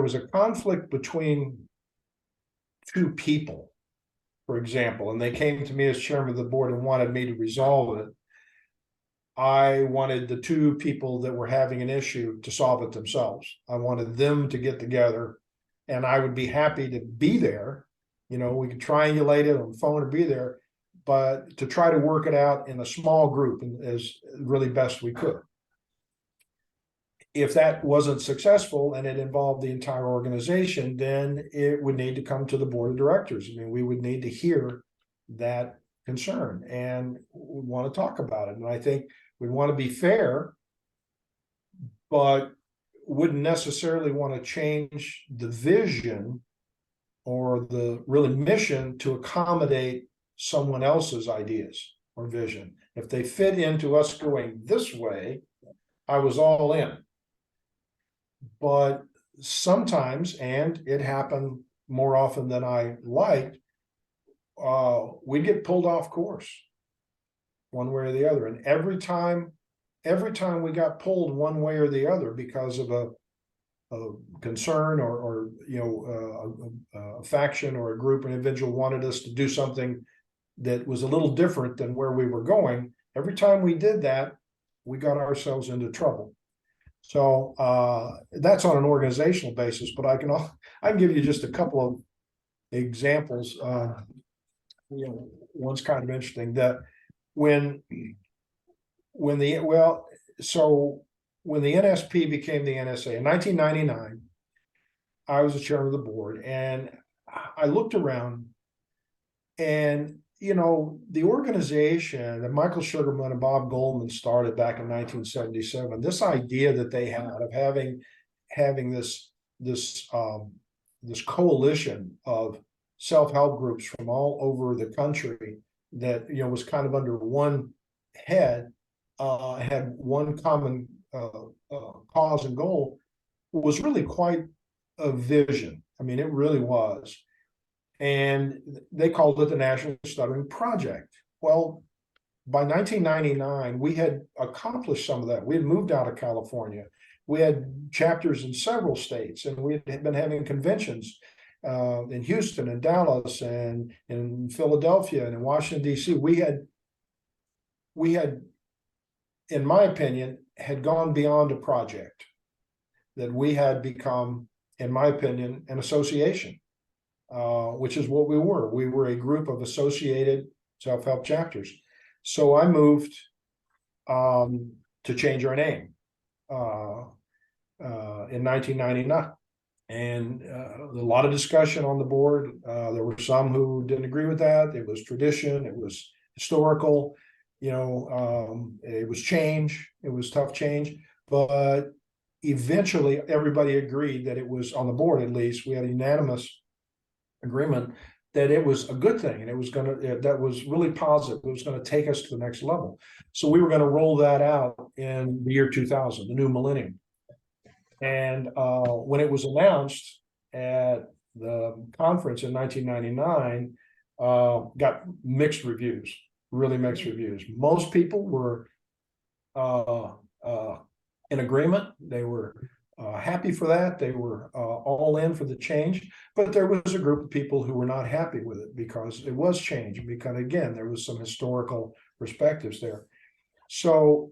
was a conflict between two people, for example, and they came to me as chairman of the board and wanted me to resolve it, I wanted the two people that were having an issue to solve it themselves. I wanted them to get together, and I would be happy to be there. You know, we could triangulate it on the phone or be there, but to try to work it out in a small group as really best we could. If that wasn't successful and it involved the entire organization, then it would need to come to the board of directors. I mean, we would need to hear that concern and we want to talk about it. And I think we want to be fair, but wouldn't necessarily want to change the vision or the really mission to accommodate someone else's ideas or vision. If they fit into us going this way, I was all in. But sometimes, and it happened more often than I liked, we get pulled off course one way or the other. And every time we got pulled one way or the other because of a concern or you know a faction or a group or individual wanted us to do something that was a little different than where we were going, every time we did that, we got ourselves into trouble. So that's on an organizational basis, but I can give you just a couple of examples. You know, one's kind of interesting that when the when the NSP became the NSA in 1999, I was the chairman of the board, and I looked around, and you know, the organization that Michael Sugarman and Bob Goldman started back in 1977, this idea that they had of having this coalition of self-help groups from all over the country that you know was kind of under one head, had one common cause and goal, was really quite a vision. I mean, it really was. And they called it the National Stuttering Project. Well, by 1999, we had accomplished some of that. We had moved out of California. We had chapters in several states, and we had been having conventions in Houston and Dallas and in Philadelphia and in Washington, D.C. We had, in my opinion, had gone beyond a project, that we had become, in my opinion, an association. Which is what we were. We were a group of associated self-help chapters. So I moved to change our name in 1999. And a lot of discussion on the board. There were some who didn't agree with that. It was tradition. It was historical. You know, it was change. It was tough change. But eventually, everybody agreed that it was, on the board at least, we had a unanimous agreement that it was a good thing, and it was going to, that was really positive. It was going to take us to the next level. So we were going to roll that out in the year 2000, the new millennium. And when it was announced at the conference in 1999, got mixed reviews, really mixed reviews. Most people were in agreement. They were happy for that. They were all in for the change, but there was a group of people who were not happy with it because it was change. Because again, there was some historical perspectives there. So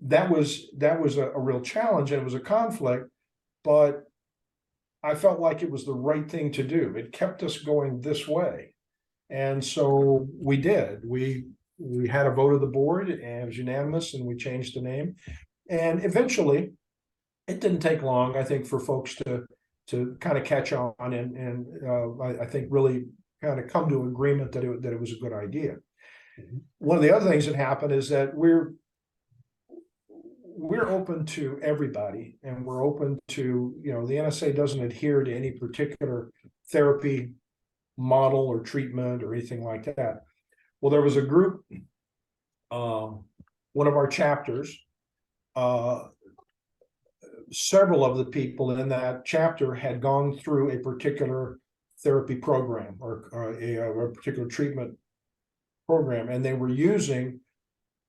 that was a real challenge, and it was a conflict, but I felt like it was the right thing to do. It kept us going this way. And so we did. We had a vote of the board, and it was unanimous, and we changed the name. And eventually, it didn't take long, I think, for folks to kind of catch on and I think really kind of come to an agreement that it was a good idea. Mm-hmm. One of the other things that happened is that we're open to everybody, and we're open to, you know, the NSA doesn't adhere to any particular therapy model or treatment or anything like that. Well, there was a group, one of our chapters, several of the people in that chapter had gone through a particular therapy program or a particular treatment program, and they were using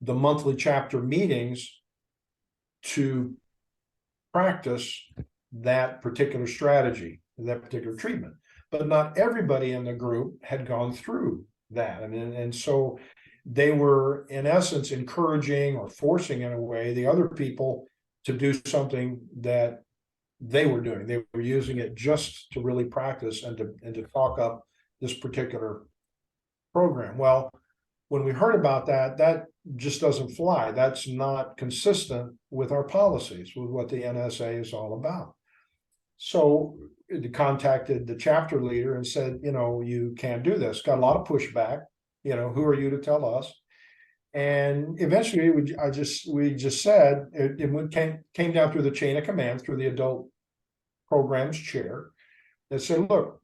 the monthly chapter meetings to practice that particular strategy, that particular treatment. But not everybody in the group had gone through that. I mean, and so they were in essence encouraging or forcing in a way the other people to do something that they were doing. They were using it just to really practice and to talk up this particular program. Well, when we heard about that, that just doesn't fly. That's not consistent with our policies, with what the NSA is all about. So it contacted the chapter leader and said, you can't do this. Got a lot of pushback. Who are you to tell us? And eventually, we just said it came down through the chain of command through the adult programs chair that said, look,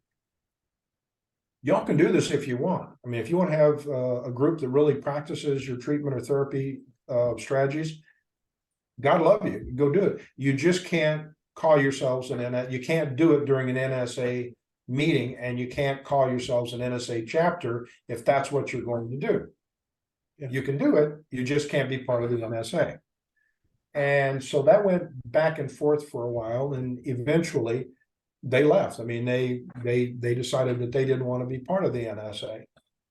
y'all can do this if you want. I mean, if you want to have a group that really practices your treatment or therapy strategies, God love you. Go do it. You just can't call yourselves you can't do it during an NSA meeting, and you can't call yourselves an NSA chapter if that's what you're going to do. Yeah. You can do it. You just can't be part of the NSA. And so that went back and forth for a while, and eventually they left. I mean, they decided that they didn't want to be part of the NSA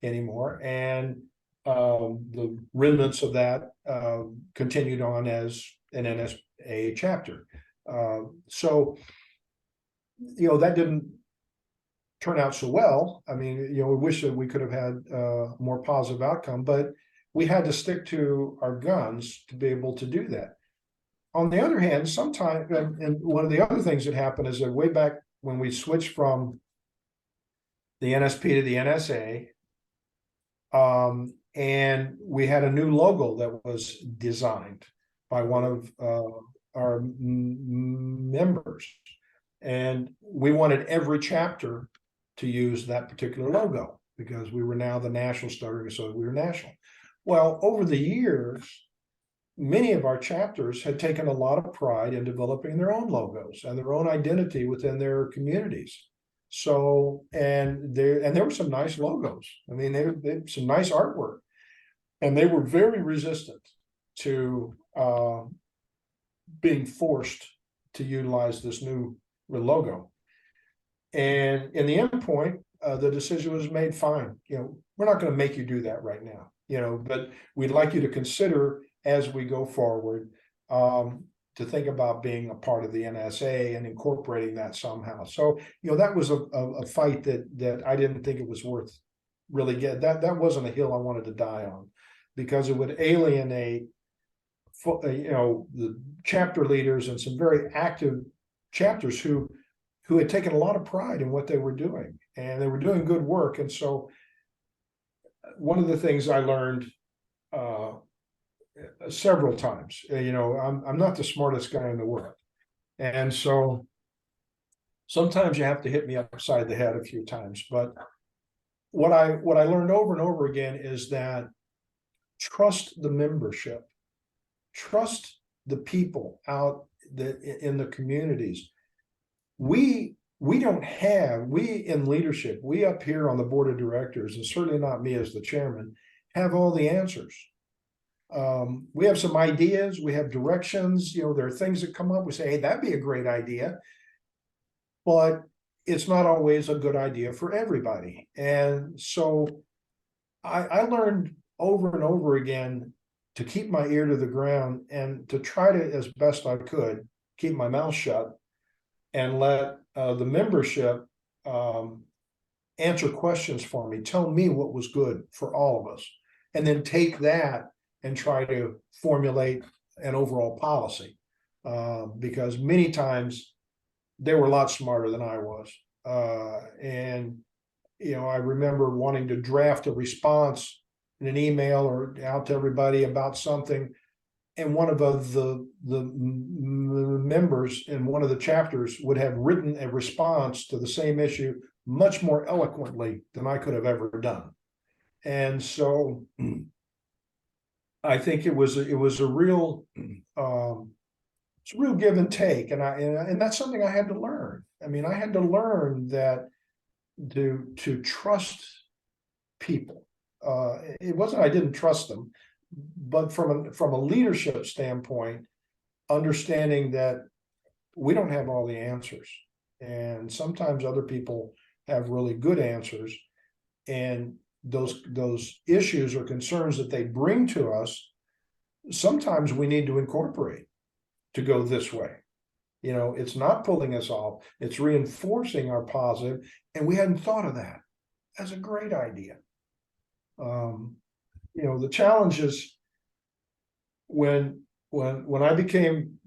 anymore, and the remnants of that continued on as an NSA chapter. So that didn't turn out so well. I mean, we wish that we could have had a more positive outcome, but we had to stick to our guns to be able to do that. On the other hand, sometimes, and one of the other things that happened is that way back when we switched from the NSP to the NSA, and we had a new logo that was designed by one of our members, and we wanted every chapter to use that particular logo because we were now the National Stuttering Association. We were national. Well, over the years, many of our chapters had taken a lot of pride in developing their own logos and their own identity within their communities. So, and there were some nice logos. I mean, they had some nice artwork, and they were very resistant to being forced to utilize this new logo. And in the end point, the decision was made, fine, we're not going to make you do that right now, but we'd like you to consider as we go forward to think about being a part of the NSA and incorporating that somehow. So, that was a fight that I didn't think it was worth really getting. That wasn't a hill I wanted to die on, because it would alienate, the chapter leaders and some very active chapters who had taken a lot of pride in what they were doing, and they were doing good work. And so one of the things I learned several times, I'm not the smartest guy in the world. And so sometimes you have to hit me upside the head a few times. But what I learned over and over again is that trust the membership, trust the people out in the communities. We in leadership, we up here on the board of directors, and certainly not me as the chairman, have all the answers. We have some ideas, we have directions, there are things that come up, we say, hey, that'd be a great idea, but it's not always a good idea for everybody. And so I learned over and over again to keep my ear to the ground and to try to, as best I could, keep my mouth shut and let the membership answer questions for me, tell me what was good for all of us, and then take that and try to formulate an overall policy. Because many times they were a lot smarter than I was. And, I remember wanting to draft a response in an email or out to everybody about something, and one of the members in one of the chapters would have written a response to the same issue much more eloquently than I could have ever done. And so I think it was a real it's a real give and take, and that's something I had to learn. I mean, I had to learn that to trust people. It wasn't I didn't trust them, but from a leadership standpoint, understanding that we don't have all the answers, and sometimes other people have really good answers, and those issues or concerns that they bring to us, sometimes we need to incorporate to go this way. It's not pulling us off, it's reinforcing our positive, and we hadn't thought of that. That's a great idea. The challenge is when I became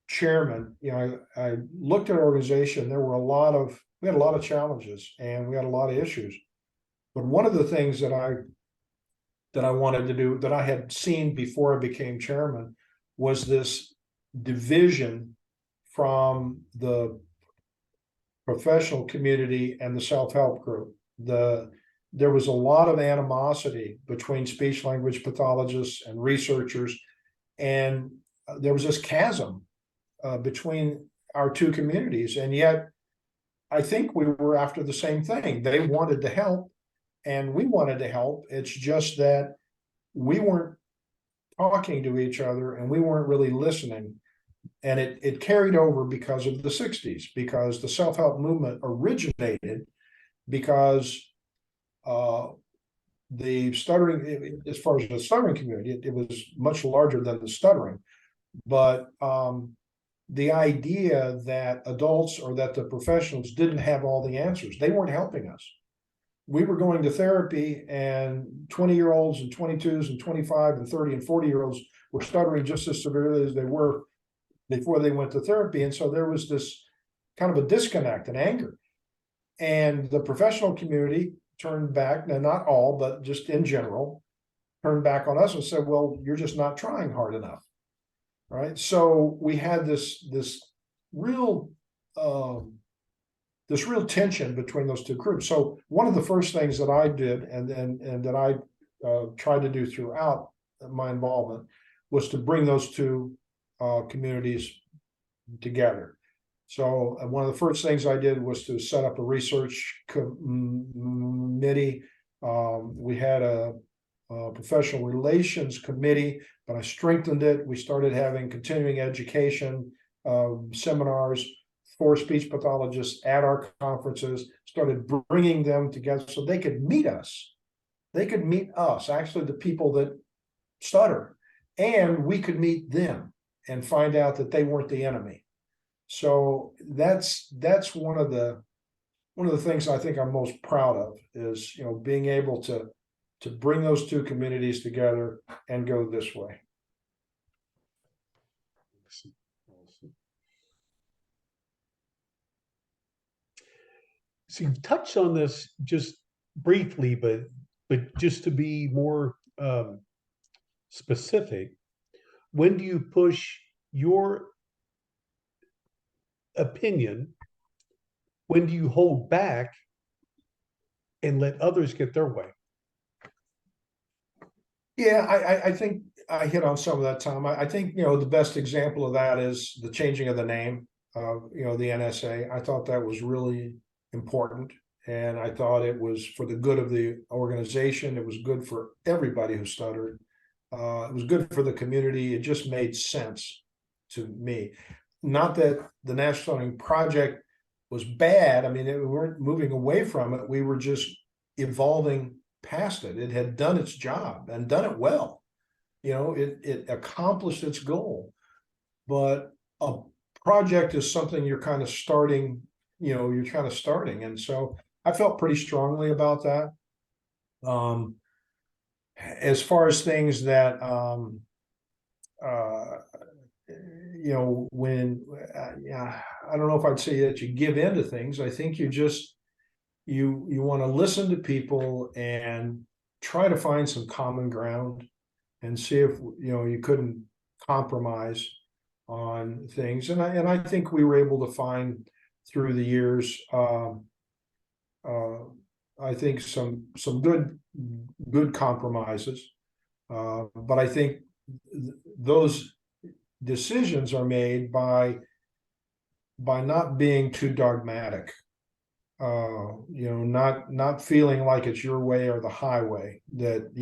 chairman, I looked at our organization. We had a lot of challenges and we had a lot of issues. But one of the things that I wanted to do, that I had seen before I became chairman, was this division from the professional community and the self-help group. There was a lot of animosity between speech language pathologists and researchers, and there was this chasm between our two communities. And yet I think we were after the same thing. They wanted to help and we wanted to help. It's just that we weren't talking to each other and we weren't really listening. And it carried over because of the 60s, because the self-help movement originated because the stuttering, as far as the stuttering community, it was much larger than the stuttering. But the idea that adults or that the professionals didn't have all the answers, they weren't helping us. We were going to therapy, and 20-year-olds and 22s and 25 and 30 and 40-year-olds were stuttering just as severely as they were before they went to therapy. And so there was this kind of a disconnect and anger. And the professional community turned back, now not all, but just in general, turned back on us and said, well, you're just not trying hard enough. Right. So we had this real tension between those two groups. So one of the first things that I did and that I tried to do throughout my involvement was to bring those two communities together. So one of the first things I did was to set up a research committee. We had a professional relations committee, but I strengthened it. We started having continuing education seminars for speech pathologists at our conferences, started bringing them together so they could meet us. They could meet us, actually the people that stutter, and we could meet them and find out that they weren't the enemy. So that's one of the things I think I'm most proud of is, being able to bring those two communities together and go this way. So you've touched on this just briefly, but just to be more specific, when do you push your opinion? When do you hold back and let others get their way? Yeah, I think I hit on some of that, Tom. I think, the best example of that is the changing of the name of, the NSA. I thought that was really important. And I thought it was for the good of the organization. It was good for everybody who stuttered. It was good for the community. It just made sense to me. Not that the National Stuttering Project was bad. I mean, we weren't moving away from it. We were just evolving past it. It had done its job and done it well. It accomplished its goal. But a project is something you're kind of starting, And so I felt pretty strongly about that. As far as things that, when, I don't know if I'd say that you give in to things. I think you want to listen to people and try to find some common ground and see if, you couldn't compromise on things. And I think we were able to find through the years, I think some good compromises. But I think those decisions are made by not being too dogmatic. Not feeling like it's your way or the highway, that,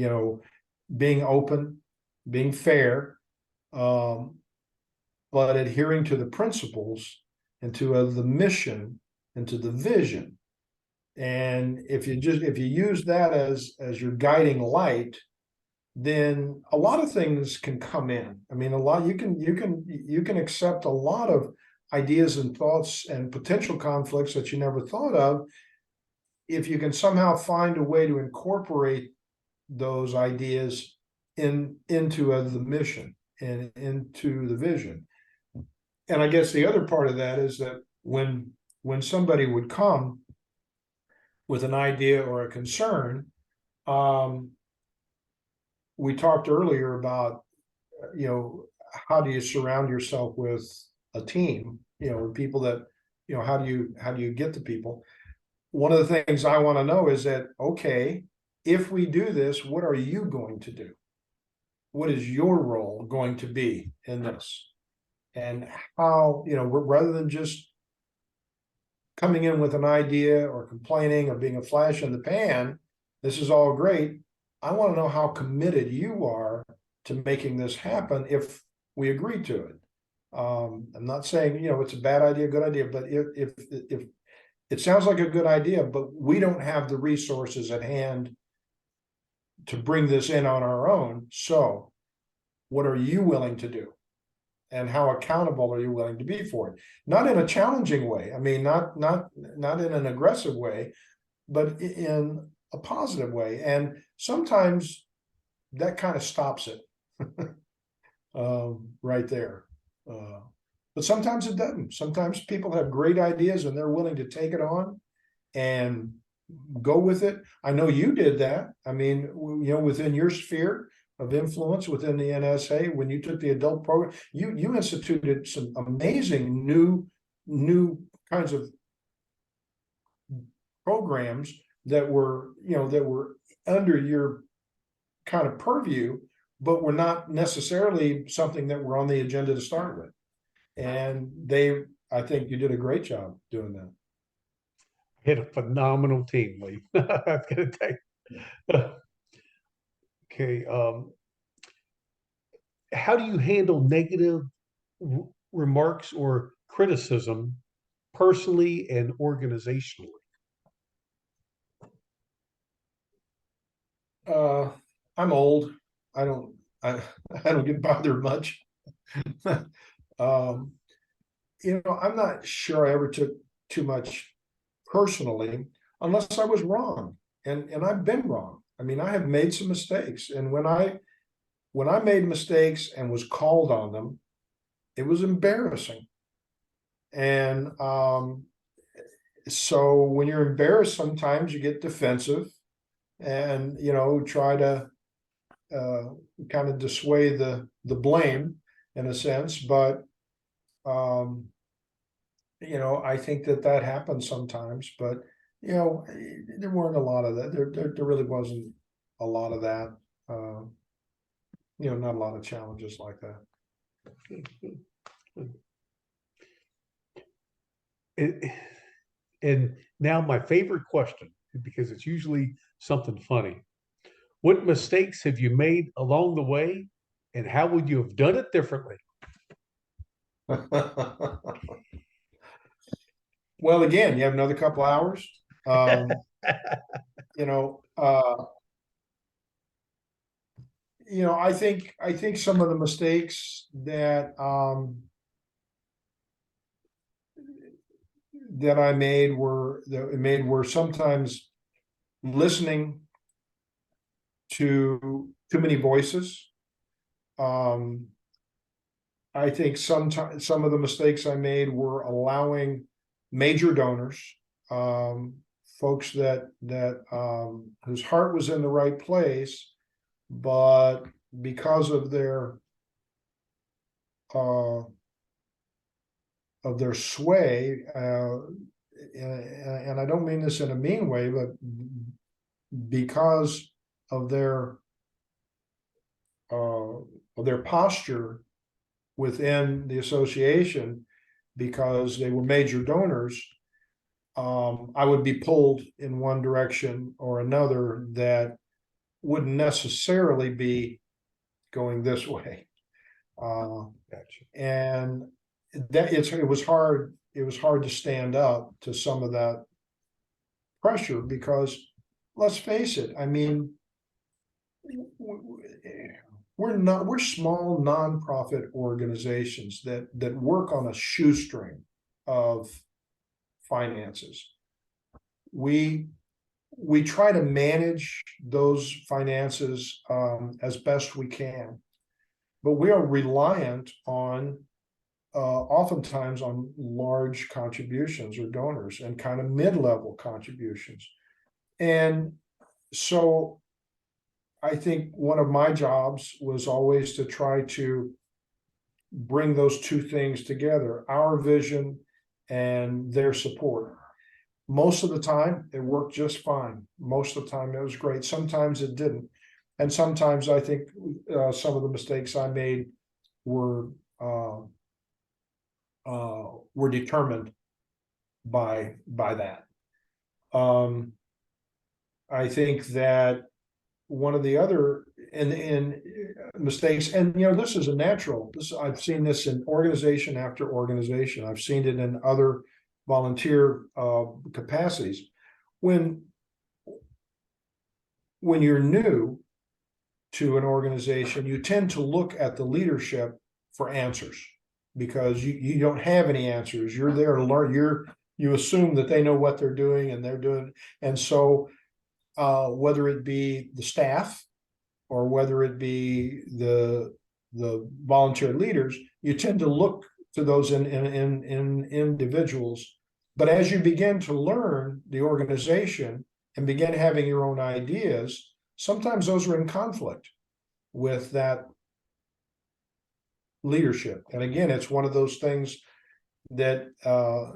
being open, being fair, but adhering to the principles and to the mission and to the vision And if you use that as your guiding light, then a lot of things can come in. I mean, a lot you can accept a lot of ideas and thoughts and potential conflicts that you never thought of if you can somehow find a way to incorporate those ideas into the mission and into the vision. And I guess the other part of that is that when somebody would come with an idea or a concern, um, we talked earlier about, how do you surround yourself with a team, people that, how do you get the people? One of the things I want to know is that, okay, if we do this, what are you going to do? What is your role going to be in this? And how, rather than just coming in with an idea or complaining or being a flash in the pan, this is all great. I want to know how committed you are to making this happen if we agree to it. I'm not saying, it's a bad idea, good idea, but if it sounds like a good idea, but we don't have the resources at hand to bring this in on our own. So what are you willing to do? And how accountable are you willing to be for it? Not in a challenging way. I mean, not in an aggressive way, but in a positive way. And sometimes that kind of stops it right there. But sometimes it doesn't. Sometimes people have great ideas and they're willing to take it on and go with it. I know you did that. I mean, within your sphere of influence within the NSA, when you took the adult program, you instituted some amazing new kinds of programs that were under your kind of purview, but were not necessarily something that were on the agenda to start with. And I think you did a great job doing that. Hit a phenomenal team, Lee. I'm gonna take. Okay. How do you handle negative remarks or criticism personally and organizationally? I'm old. I don't I, I don't get bothered much. um, I'm not sure I ever took too much personally, unless I was wrong. And I've been wrong. I mean, I have made some mistakes. And when I made mistakes and was called on them, it was embarrassing. And so when you're embarrassed, sometimes you get defensive and try to kind of dissuade the blame in a sense. But I think that happens sometimes. But there weren't a lot of that. There really wasn't a lot of that. Not a lot of challenges like that. And now my favorite question, because it's usually something funny. What mistakes have you made along the way, and how would you have done it differently? Well, again, you have another couple hours. You know, uh, I think some of the mistakes that I made were sometimes listening to too many voices. I think sometimes some of the mistakes I made were allowing major donors, folks that whose heart was in the right place, but because of their sway, and I don't mean this in a mean way, but because of their posture within the association, because they were major donors, I would be pulled in one direction or another that wouldn't necessarily be going this way. Gotcha. And it was hard to stand up to some of that pressure because let's face it, I mean, we're small nonprofit organizations that work on a shoestring of finances. We we try to manage those finances as best we can, but we are reliant on oftentimes on large contributions or donors and kind of mid-level contributions. And so I think one of my jobs was always to try to bring those two things together, our vision and their support. Most of the time, it worked just fine. Most of the time, it was great. Sometimes it didn't. And sometimes I think some of the mistakes I made were determined by that. I think that one of the other and mistakes, and this is a natural. I've seen this in organization after organization. I've seen it in other volunteer capacities. When you're new to an organization, you tend to look at the leadership for answers because you don't have any answers. You're there to learn. You assume that they know what they're doing and they're doing. And so whether it be the staff or whether it be the volunteer leaders, you tend to look to those in individuals. But as you begin to learn the organization and begin having your own ideas, sometimes those are in conflict with that leadership. And again, it's one of those things that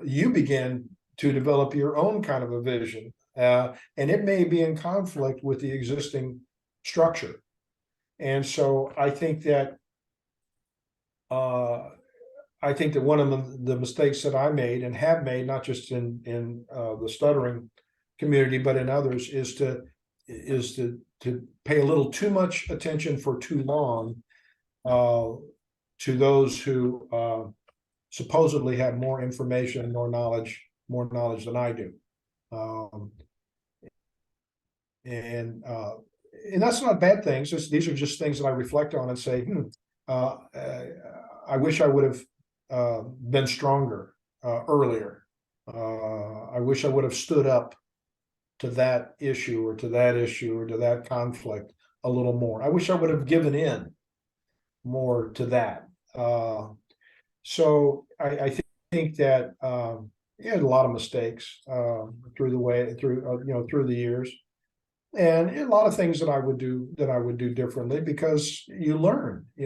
you begin to develop your own kind of a vision, and it may be in conflict with the existing structure. And so I think that one of the mistakes that I made and have made, not just in the stuttering community, but in others, is to pay a little too much attention for too long to those who supposedly have more information and more knowledge than I do. And that's not bad things. These are just things that I reflect on and say, I wish I would have been stronger earlier. I wish I would have stood up to that issue or to that conflict a little more. I wish I would have given in more to that. So I think that he had a lot of mistakes through the years, and a lot of things that I would do differently because you learn. I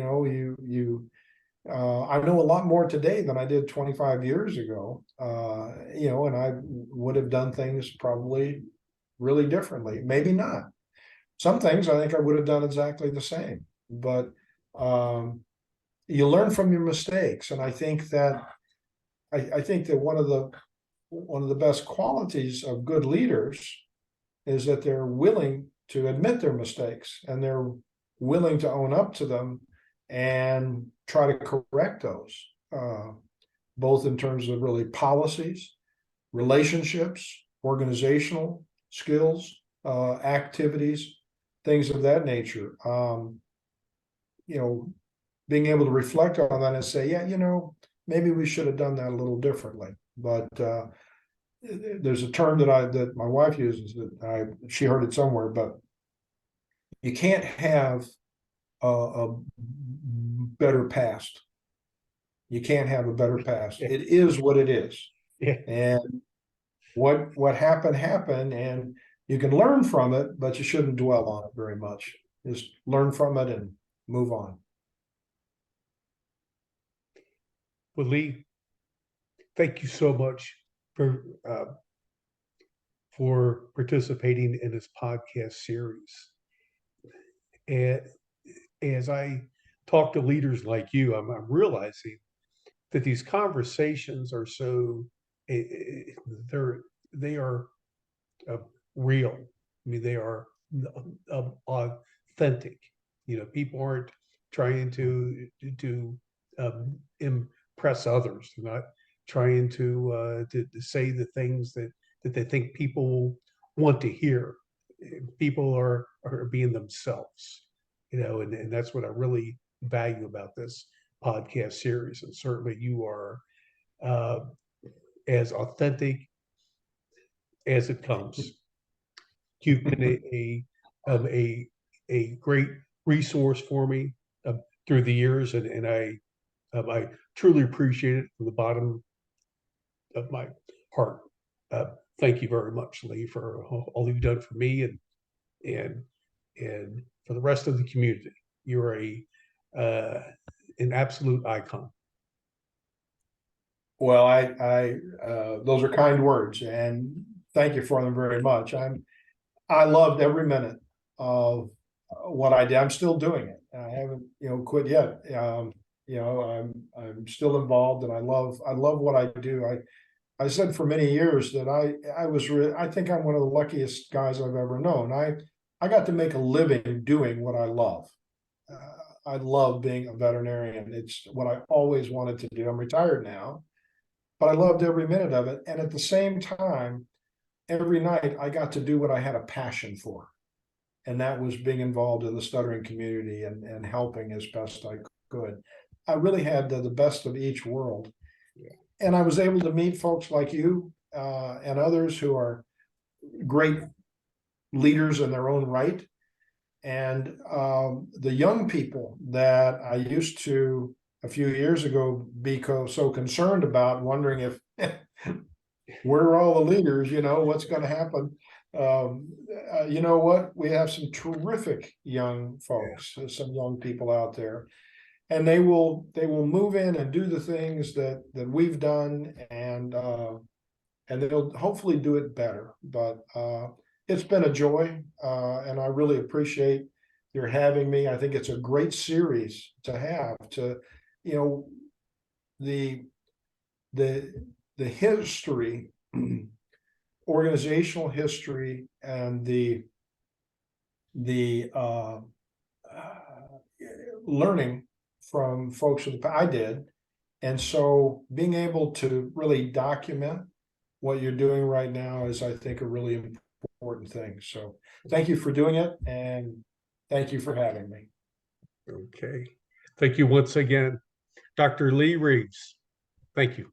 know a lot more today than I did 25 years ago. And I would have done things probably really differently. Maybe not. Some things I think I would have done exactly the same, but you learn from your mistakes. And I think that one of the best qualities of good leaders is that they're willing to admit their mistakes and they're willing to own up to them and try to correct those, both in terms of really policies, relationships, organizational skills, activities, things of that nature. Being able to reflect on that and say, yeah, maybe we should have done that a little differently. But there's a term that my wife uses that she heard it somewhere, but you can't have a better past. You can't have a better past. It is what it is. Yeah. And what happened, and you can learn from it, but you shouldn't dwell on it very much. Just learn from it and move on. Well, Lee, thank you so much for participating in this podcast series. And as I talk to leaders like you, I'm realizing that these conversations are so they are real. I mean, they are authentic. People aren't trying to impress others. They're not trying to say the things that they think people want to hear. People are being themselves, and that's what I really value about this podcast series. And certainly you are uh, as authentic as it comes. You've been a great resource for me through the years, and I truly appreciate it from the bottom of my heart. Uh, Thank you very much, Lee, for all you've done for me and and for the rest of the community. You're uh, an absolute icon. Well, those are kind words, and thank you for them very much. I loved every minute of what I did. I'm still doing it. I haven't, quit yet. I'm still involved, and I love what I do. I said for many years that I think I'm one of the luckiest guys I've ever known. I got to make a living doing what I love. I love being a veterinarian. It's what I always wanted to do. I'm retired now, but I loved every minute of it. And at the same time, every night I got to do what I had a passion for. And that was being involved in the stuttering community and helping as best I could. I really had the best of each world. And I was able to meet folks like you and others who are great leaders in their own right. And the young people that I used to a few years ago be so concerned about, wondering if where are all the leaders, what's going to happen. You know what? We have some terrific young folks, some young people out there, and they will move in and do the things that we've done, and they'll hopefully do it better. But it's been a joy, and I really appreciate your having me. I think it's a great series to have to, you know, the the the history, organizational history, and the learning from folks of the I did, and so being able to really document what you're doing right now is, I think, a really important thing. So thank you for doing it, and thank you for having me. Okay. Thank you once again, Dr. Lee Reeves. Thank you.